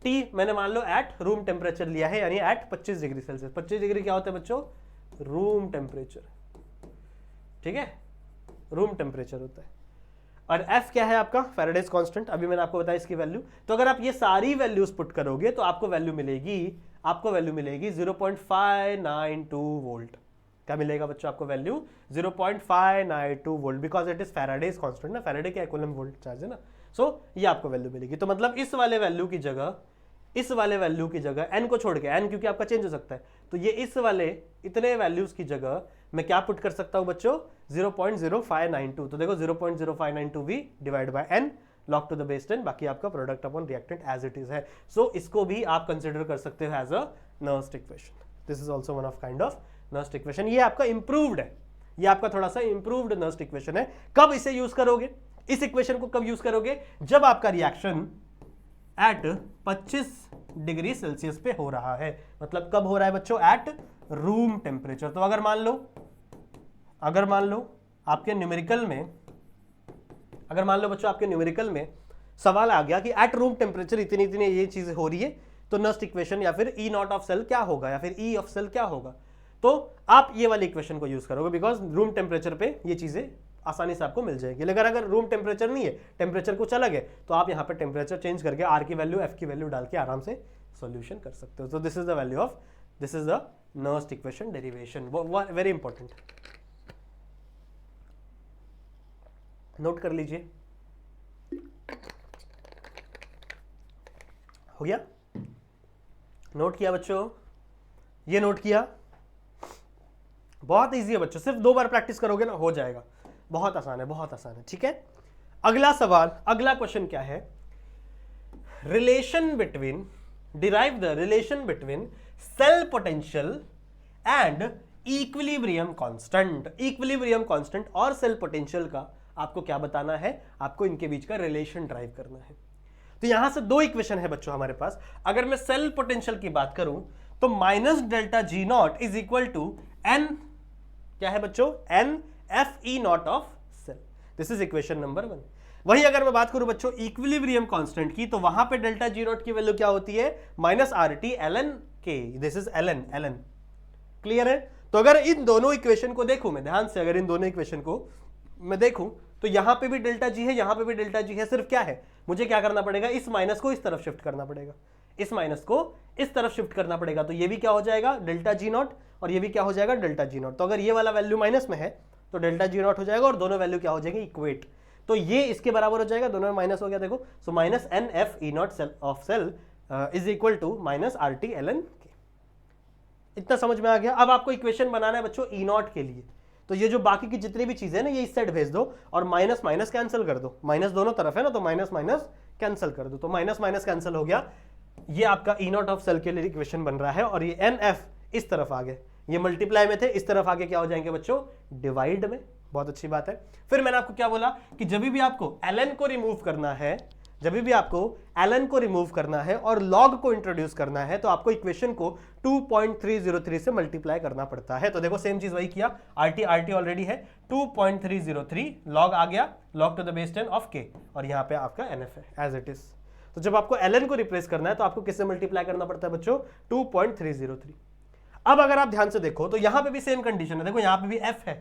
टी मैंने मान लो एट रूम टेम्परेचर लिया है, यानी एट 25 डिग्री सेल्सियस। 25 डिग्री क्या होता है बच्चों, रूम टेम्परेचर, ठीक है, रूम टेम्परेचर होता है। और F क्या है आपका, फैराडेज कांस्टेंट, अभी मैंने आपको बताया इसकी वैल्यू। तो अगर आप ये सारी वैल्यूज पुट करोगे तो आपको वैल्यू मिलेगी 0.592 वोल्ट। क्या मिलेगा बच्चों आपको value, 0.592 volt, because it is Faraday's constant ना, फैराडे क्या कूलम वोल्ट चार्ज है ना। सो ये आपको वैल्यू मिलेगी। तो मतलब इस वाले वैल्यू की जगह n को छोड़ के, n क्योंकि आपका चेंज हो सकता है, तो ये इस वाले इतने वैल्यूज की जगह मैं क्या पुट कर सकता हूं बच्चों, 0.0592। तो देखो 0.0592 v divide by n log to the base 10, बाकी आपका product upon reactant as it is है। सो इसको भी आप कंसिडर कर सकते हो as a Nernst equation. This is also one of kind of Nernst equation. ये आपका इंप्रूव्ड है, ये आपका थोड़ा सा इंप्रूव्ड नर्स्ट इक्वेशन है। कब इसे यूज करोगे, इस इक्वेशन को कब यूज करोगे, जब आपका रिएक्शन एट 25 डिग्री सेल्सियस पे हो रहा है। मतलब कब हो रहा है बच्चों, एट रूम टेम्परेचर। तो अगर मान लो आपके न्यूमेरिकल में, अगर मान लो बच्चों आपके न्यूमेरिकल में सवाल आ गया कि एट रूम टेम्परेचर इतनी इतनी ये चीजें हो रही है, तो नर्स्ट इक्वेशन या फिर ई नॉट ऑफ सेल क्या होगा, या फिर ई ऑफ सेल क्या होगा, तो आप ये वाली इक्वेशन को यूज करोगे, बिकॉज रूम टेम्परेचर पे ये चीजें आसानी से आपको मिल जाएगी। लेकिन अगर रूम टेम्परेचर नहीं है, टेम्परेचर कुछ अलग है, तो आप यहाँ पे टेम्परेचर चेंज करके आर की वैल्यू एफ की वैल्यू डाल के आराम से सॉल्यूशन कर सकते हो। तो this is the value of, this is the Nernst equation derivation, very important, note कर लीजिए। हो गया, नोट किया बच्चों, ये नोट किया, बहुत इजी है बच्चों, सिर्फ 2 बार प्रैक्टिस करोगे ना हो जाएगा, बहुत आसान है, बहुत आसान है, ठीक है। अगला सवाल, अगला क्वेश्चन क्या है, relation between, derive the relation between cell potential and equilibrium constant. Equilibrium constant और सेल पोटेंशियल का आपको क्या बताना है, आपको इनके बीच का रिलेशन ड्राइव करना है। तो यहां से 2 इक्वेशन है बच्चों हमारे पास। अगर मैं सेल पोटेंशियल की बात करूं तो minus delta G not is equal to n, क्या है बच्चों, n F E not of cell. This is equation number 1। वहीं अगर मैं बात करूं बच्चों इक्विलिब्रियम कांस्टेंट की, तो वहां पे डेल्टा जी नॉट की वैल्यू क्या होती है, minus R T L N K, this is L N, L N, clear है। तो अगर इन दोनों इक्वेशन को देखूं मैं ध्यान से, अगर इन दोनों इक्वेशन को मैं देखूं तो यहां पे भी डेल्टा जी है, यहां पे भी डेल्टा जी है, सिर्फ क्या है, मुझे क्या करना पड़ेगा, इस माइनस को इस तरफ शिफ्ट करना पड़ेगा, इस माइनस को इस तरफ शिफ्ट करना पड़ेगा। तो ये भी क्या हो जाएगा, डेल्टा जी नॉट, और ये भी क्या हो जाएगा, डेल्टा जी नॉट। तो अगर ये वाला वैल्यू माइनस में है तो डेल्टा जी नॉट हो जाएगा, और दोनों वैल्यू क्या हो जाएगी, इक्वेट। तो ये इसके बराबर हो जाएगा, दोनों में माइनस हो गया देखो। So minus n F E not of cell is equal to minus R T L N K. इतना समझ में आ गया। अब आपको इक्वेशन बनाना है बच्चों ई नॉट के लिए, तो ये जो बाकी की जितनी भी चीजें ना ये इस साइड भेज दो, और माइनस माइनस कैंसिल कर दो, माइनस दोनों तरफ है ना, तो माइनस माइनस कैंसिल कर दो, तो माइनस माइनस कैंसिल हो गया। ये आपका ई नॉट ऑफ सेल के लिए इक्वेशन बन रहा है, और ये एन एफ इस तरफ आ गए, ये मल्टीप्लाई में थे, इस तरफ आगे क्या हो जाएंगे बच्चों, डिवाइड में। बहुत अच्छी बात है। फिर मैंने आपको क्या बोला कि जब भी आपको ln को रिमूव करना है, जब भी आपको ln को रिमूव करना है और log को इंट्रोड्यूस करना है, तो आपको इक्वेशन को 2.303 से मल्टीप्लाई करना पड़ता है। तो देखो सेम चीज वही किया, RT ऑलरेडी है, 2.303 log आ गया, log to the base 10 of k, और यहाँ पे आपका NF है एज इट इज। तो जब आपको ln को रिप्लेस करना है तो आपको किससे मल्टीप्लाई करना पड़ता है बच्चों, 2.303। अब अगर आप ध्यान से देखो तो यहां पे भी सेम कंडीशन है, देखो यहां पे भी F है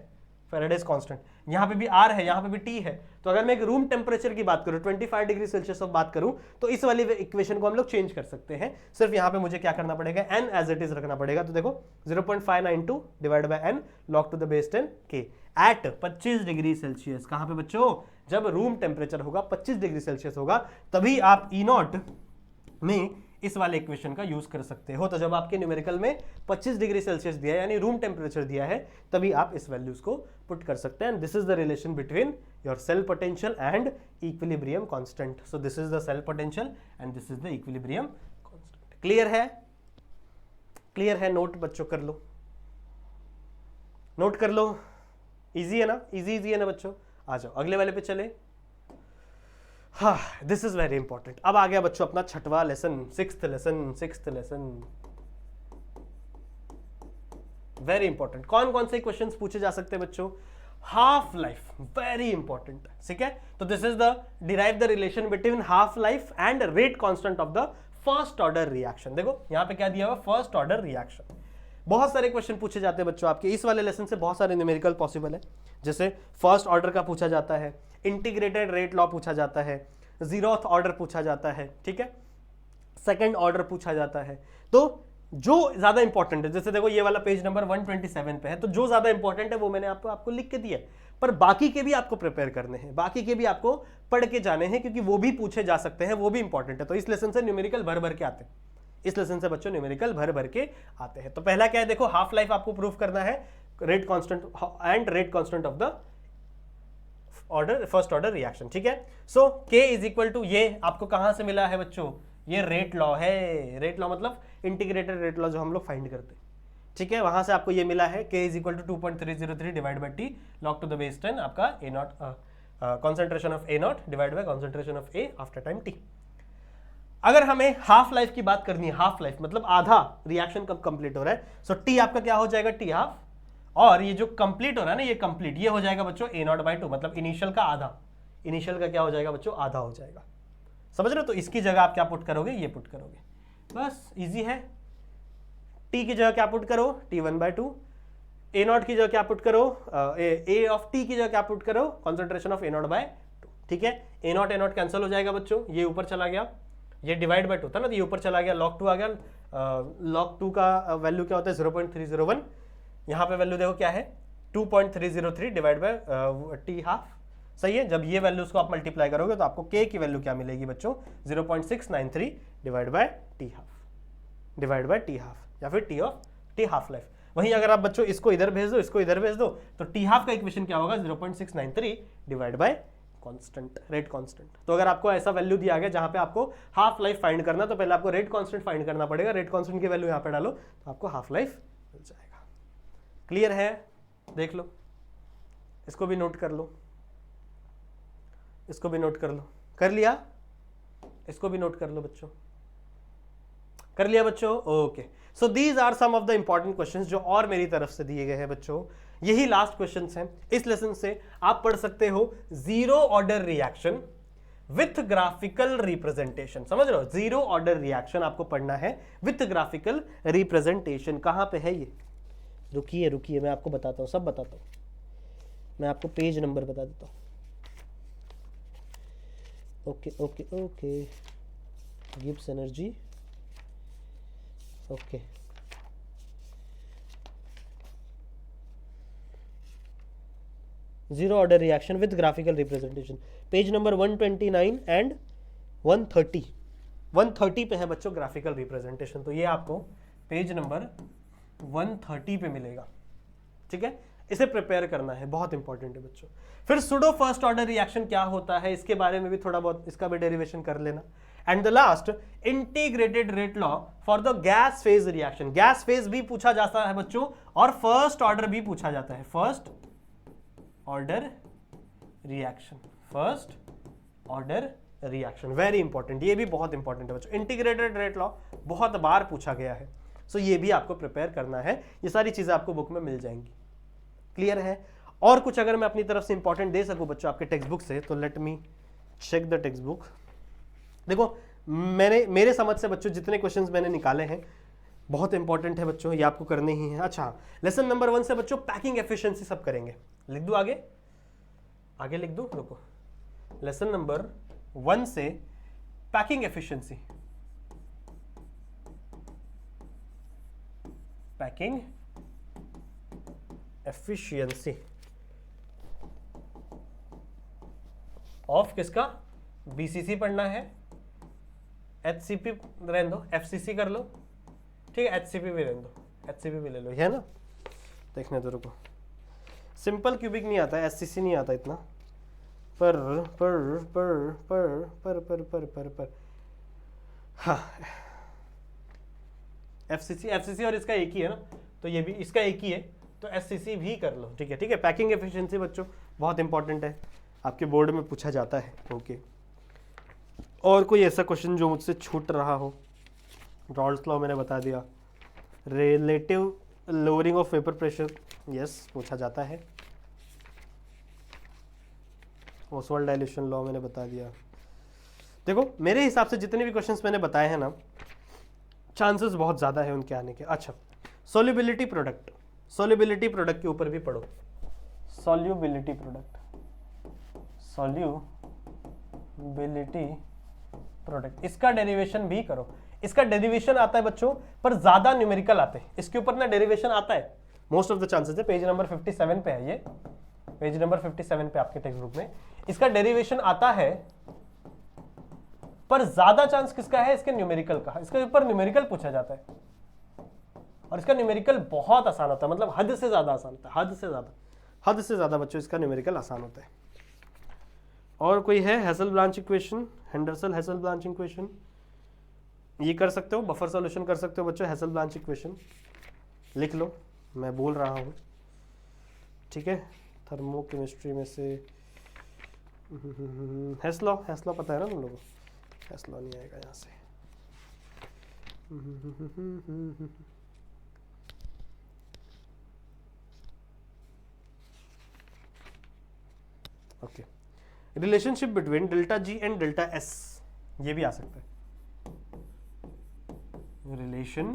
फैराडेज कांस्टेंट, यहां पे भी R है, यहां पे भी T है। तो अगर मैं एक रूम टेम्परेचर की बात करूं, 25 डिग्री सेल्सियस ऑफ बात करूं, तो इस वाली इक्वेशन को हम लोग चेंज कर सकते हैं। सिर्फ यहां पे मुझे क्या करना पड़ेगा, n एज इट इज रखना पड़ेगा। तो देखो 0.592 divide by n log to the base 10 k at 25 degree Celsius. कहां पे बच्चों, जब रूम टेम्परेचर होगा 25 डिग्री सेल्सियस होगा, तभी आप ई नॉट में इस वाले इक्वेशन का यूज कर सकते हो। तो जब आपके न्यूमेरिकल में 25 डिग्री सेल्सियस दिया है, यानी रूम टेम्परेचर दिया है, तभी आप इस वैल्यूज को पुट कर सकते हैं। This is the relation between your cell potential and equilibrium constant. So this is the cell potential and this is the equilibrium constant. Clear है, क्लियर है। नोट बच्चों कर लो, नोट कर लो, इजी है ना, इजी है ना बच्चों। आ जाओ अगले वाले पे चले। हाँ, दिस इज वेरी इंपॉर्टेंट। अब आ गया बच्चों अपना छठवां lesson, sixth lesson. Very important. कौन कौन से क्वेश्चंस पूछे जा सकते हैं बच्चों? हाफ लाइफ, वेरी इंपॉर्टेंट, ठीक है। तो this is the derive the relation between half life and rate constant of the first order reaction. देखो यहां पे क्या दिया हुआ, फर्स्ट ऑर्डर रिएक्शन। बहुत सारे क्वेश्चन पूछे जाते हैं बच्चों आपके इस वाले लेसन से, बहुत सारे न्यूमेरिकल पॉसिबल है। जैसे फर्स्ट ऑर्डर का पूछा जाता है, इंटीग्रेटेड रेट लॉ पूछा जाता है, जीरोथ ऑर्डर पूछा जाता है, ठीक है, सेकंड ऑर्डर पूछा जाता है। तो जो ज्यादा इंपॉर्टेंट है, जैसे देखो ये वाला पेज नंबर 127 पे है, तो जो ज्यादा इंपॉर्टेंट है वो मैंने आपको लिख के दिया है, पर बाकी के भी आपको प्रिपेयर करने हैं, बाकी के भी आपको पढ़ के जाने हैं, क्योंकि वो भी पूछे जा सकते हैं, वो भी इंपॉर्टेंट है। तो इस लेसन से न्यूमेरिकल भर भर के आते हैं, इस लेसन से बच्चों न्यूमेरिकल भर भर के आते हैं। तो पहला क्या है, देखो हाफ लाइफ आपको प्रूव करना है, rate constant and rate constant of the order, first order reaction, ठीक है। सो K इज इक्वल टू, ये आपको कहां से मिला है बच्चों, ये रेट लॉ है। रेट लॉ मतलब इंटीग्रेटेड रेट लॉ जो हम लोग फाइंड करते हैं, ठीक है, वहां से आपको ये मिला है K is equal to 2.303 divide by T log to the base 10 आपका A not, concentration of A not divide by concentration of A after time T। अगर हमें हाफ लाइफ की बात करनी है, हाफ लाइफ मतलब आधा रिएक्शन कब कंप्लीट हो रहा है, सो T आपका क्या हो जाएगा, T हाफ, और ये जो कंप्लीट हो रहा है ना, ये कंप्लीट, ये हो जाएगा बच्चों A नॉट बाई 2, मतलब इनिशियल का आधा, इनिशियल का क्या हो जाएगा बच्चों, आधा हो जाएगा। समझ रहे हो? तो इसकी जगह आप क्या पुट करोगे, ये पुट करोगे, बस इजी है। T की जगह क्या पुट करो, T1 बाई 2, A नॉट की जगह क्या पुट करो, A ऑफ T की जगह क्या पुट करो, concentration of A not by 2, ठीक है। A नॉट कैंसिल हो जाएगा बच्चों, ये ऊपर चला गया, ये डिवाइड बाई 2 था ना, तो ये ऊपर चला गया, log 2 आ गया, log 2 का वैल्यू क्या होता है 0.301, यहाँ पे वैल्यू देखो क्या है 2.303 डिवाइड बाय T हाफ, सही है। जब ये वैल्यूज को आप मल्टीप्लाई करोगे तो आपको K की वैल्यू क्या मिलेगी बच्चों, 0.693 divide by T half, divide by T half, या फिर T हाफ लाइफ। वहीं अगर आप बच्चों इसको इधर भेज दो, इसको इधर भेज दो, तो T हाफ का इक्वेशन क्या होगा, 0.693 divide by constant, rate constant. तो अगर आपको ऐसा वैल्यू दिया गया जहां पे आपको हाफ लाइफ फाइंड करना, तो पहले आपको रेट कांस्टेंट फाइंड करना पड़ेगा, रेट कांस्टेंट की वैल्यू यहां पे डालो तो आपको हाफ लाइफ मिल जाएगा। क्लियर है? देख लो, इसको भी नोट कर लो, इसको भी नोट कर लो, कर लिया? इसको भी नोट कर लो बच्चों, कर लिया बच्चों? Okay, so these are some of the important questions जो और मेरी तरफ से दिए गए हैं बच्चों। यही लास्ट क्वेश्चंस हैं इस लेसन से। आप पढ़ सकते हो zero order reaction with graphical representation, समझ रहे हो? जीरो ऑर्डर रिएक्शन आपको पढ़ना है विथ ग्राफिकल रिप्रेजेंटेशन। कहां पे है ये? रुकिए रुकिए, मैं आपको बताता हूं, सब बताता हूं, मैं आपको पेज नंबर बता देता हूं। Okay okay okay, Gibbs energy, okay, zero order reaction with graphical representation, page number 129 and 130। 130 पे है बच्चों ग्राफिकल रिप्रेजेंटेशन, तो ये आपको पेज नंबर 130 पे मिलेगा, ठीक है। इसे प्रिपेयर करना है, बहुत इंपॉर्टेंट है बच्चों। फिर सुडो फर्स्ट ऑर्डर रिएक्शन क्या होता है, इसके बारे में भी थोड़ा बहुत, इसका भी डेरिवेशन कर लेना। And the last, integrated rate law for the gas phase reaction. Gas phase भी पूछा जाता है बच्चों, और फर्स्ट ऑर्डर भी पूछा जाता है, first order reaction, first order reaction, very important, ये भी बहुत इंपॉर्टेंट है बच्चों। इंटीग्रेटेड रेट लॉ बहुत बार पूछा गया है, सो ये भी आपको प्रिपेयर करना है। ये सारी चीजें आपको बुक में मिल जाएंगी। क्लियर है? और कुछ अगर मैं अपनी तरफ से इंपॉर्टेंट दे सकूं बच्चों आपके टेक्स्ट बुक से, तो let me check the textbook. देखो मेरे समझ से बच्चों जितने क्वेश्चंस मैंने निकाले हैं बहुत इंपॉर्टेंट है बच्चों, ये आपको करने ही है। अच्छा, लेसन नंबर 1 से बच्चों पैकिंग एफिशिएंसी सब करेंगे, लिख दूं आगे, आगे लिख दूं, रुको। लेसन नंबर 1 से packing efficiency, packing efficiency of किसका, बीसीसी पढ़ना है, एचसीपी रहने दो, एफसीसी कर लो, ठीक है, एचसीपी भी रहने दो, एचसीपी भी ले लो, है ना। देखने दो, रुको। सिंपल क्यूबिक नहीं आता, एससीसी नहीं आता इतना, पर पर पर पर पर पर पर पर पर हाँ, एफसीसी, एफसीसी और इसका एक ही है ना, तो ये भी इसका एक ही है, तो एससीसी भी कर लो, ठीक है, ठीक है। पैकिंग एफिशिएंसी बच्चों बहुत इंपॉर्टेंट है। आपके बोर्ड में पूछा जाता है। ओके, और कोई ऐसा क्वेश्चन जो मुझसे छूट रहा हो? रॉल्स लॉ मैंने बता दिया। Relative lowering of vapour pressure, yes, पूछा जाता है। ओसवाल्ड डायल्यूशन लॉ मैंने बता दिया। देखो मेरे हिसाब से जितने भी क्वेश्चंस मैंने बताए हैं ना, चांसेस बहुत ज़्यादा है उनके आने के। अच्छा, सोल्यूबिलिटी प्रोडक्ट, सोल्यूबिलिटी प्रोडक्ट के ऊपर भी पढ़ो। सोल्यूबिलिटी प्रोडक्ट, सोल्यूबिलिटी प्रोडक्ट, इसका डेरिवेशन भी करो। इसका डेरिवेशन आता है बच्चों, पर ज्यादा न्यूमेरिकल आते हैं इसके ऊपर ना, डेरिवेशन आता है मोस्ट ऑफ द चांसेस है। पेज नंबर 57 पे है ये, पेज नंबर 57 पे आपके टेक्स्ट बुक में इसका डेरिवेशन आता है, पर ज्यादा चांस किसका है? इसके न्यूमेरिकल का। इसके ऊपर न्यूमेरिकल पूछा जाता है और इसका न्यूमेरिकल बहुत आसान होता है, मतलब हद से ज्यादा आसान होता है, हद से ज्यादा बच्चों इसका न्यूमेरिकल आसान होता है। और कोई है? Hassle-blanch equation, Henderson hassle-blanch equation, ये कर सकते हो, बफर सॉल्यूशन कर सकते हो बच्चों। हेसल-ब्लांच इक्वेशन लिख लो, मैं बोल रहा हूँ, ठीक है। थर्मोकेमिस्ट्री में से हेसल लॉ पता है ना तुम लोगों को? हेसल लॉ नहीं आएगा यहाँ से। Okay, relationship between delta G and delta S, ये भी आ सकता है। Relation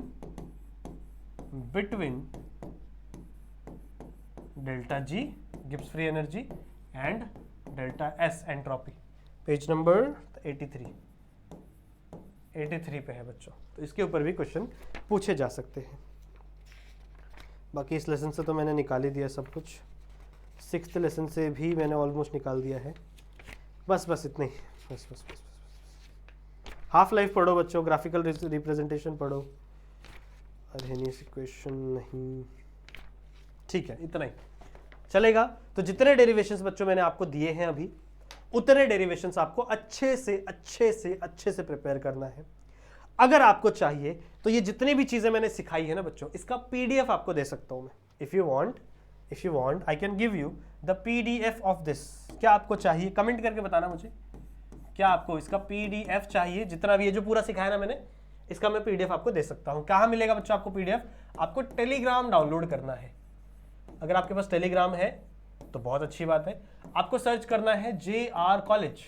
between delta G Gibbs free energy and delta S entropy, page number 83 पे है बच्चों। तो इसके ऊपर भी क्वेश्चन पूछे जा सकते हैं। बाकी इस लेसन से तो मैंने निकाल ही दिया सब कुछ, 6th लेसन से भी मैंने ऑलमोस्ट निकाल दिया है। बस इतना ही, बस। हाफ लाइफ पढ़ो बच्चों, ग्राफिकल रिप्रेजेंटेशन पढ़ो, अरहेनियस इक्वेशन नहीं, ठीक है, इतना ही चलेगा। तो जितने डेरिवेशंस बच्चों मैंने आपको दिए हैं अभी, उतने डेरिवेशंस आपको अच्छे से प्रिपेयर करना है। अगर आपको चाहिए तो ये जितनी भी चीजें मैंने सिखाई है ना बच्चों, इसका पीडीएफ आपको दे सकता हूं मैं। If you want I can give you the PDF of this. क्या आपको चाहिए? कमेंट करके बताना मुझे, क्या आपको इसका पीडीएफ चाहिए? जितना भी ये जो पूरा सिखाया ना मैंने, इसका मैं पीडीएफ आपको दे सकता हूं। कहां मिलेगा बच्चों आपको पीडीएफ? आपको टेलीग्राम डाउनलोड करना है। अगर आपके पास टेलीग्राम है तो बहुत अच्छी बात है। आपको सर्च करना है JR कॉलेज,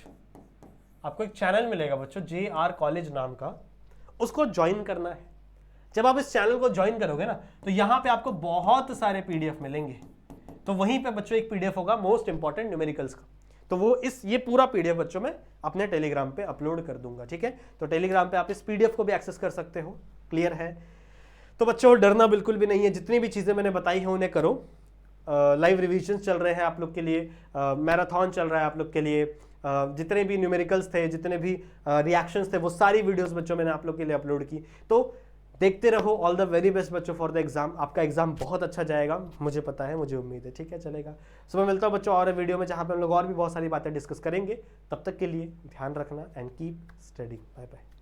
आपको एक चैनल मिलेगा बच्चों JR कॉलेज नाम का, उसको ज्वाइन करना है। जब आप इस चैनल को ज्वाइन करोगे ना, तो यहां पे आपको बहुत सारे पीडीएफ मिलेंगे। तो वहीं पे बच्चों एक पीडीएफ होगा मोस्ट इंपॉर्टेंट न्यूमेरिकल्स का, तो वो ये पूरा पीडीएफ बच्चों मैं अपने टेलीग्राम पे अपलोड कर दूंगा, ठीक है। तो टेलीग्राम पे आप इस पीडीएफ को भी एक्सेस कर सकते हो। क्लियर है? तो बच्चों डरना बिल्कुल भी नहीं है, जितनी भी चीजें मैंने बताई हैं उन्हें करो। लाइव रिविजन चल रहे हैं आप लोग के लिए, मैराथन चल रहा है आप लोग के लिए, जितने भी न्यूमेरिकल्स थे, जितने भी रिएक्शंस थे, वो सारी वीडियोस बच्चों मैंने आप लोग के लिए अपलोड की। तो देखते रहो। ऑल द वेरी बेस्ट बच्चों फॉर द एग्जाम। आपका एग्जाम बहुत अच्छा जाएगा, मुझे पता है, मुझे उम्मीद है, ठीक है। चलेगा, सुबह मिलता हूँ बच्चों और वीडियो में, जहाँ पे हम लोग और भी बहुत सारी बातें डिस्कस करेंगे। तब तक के लिए ध्यान रखना and keep studying. Bye bye.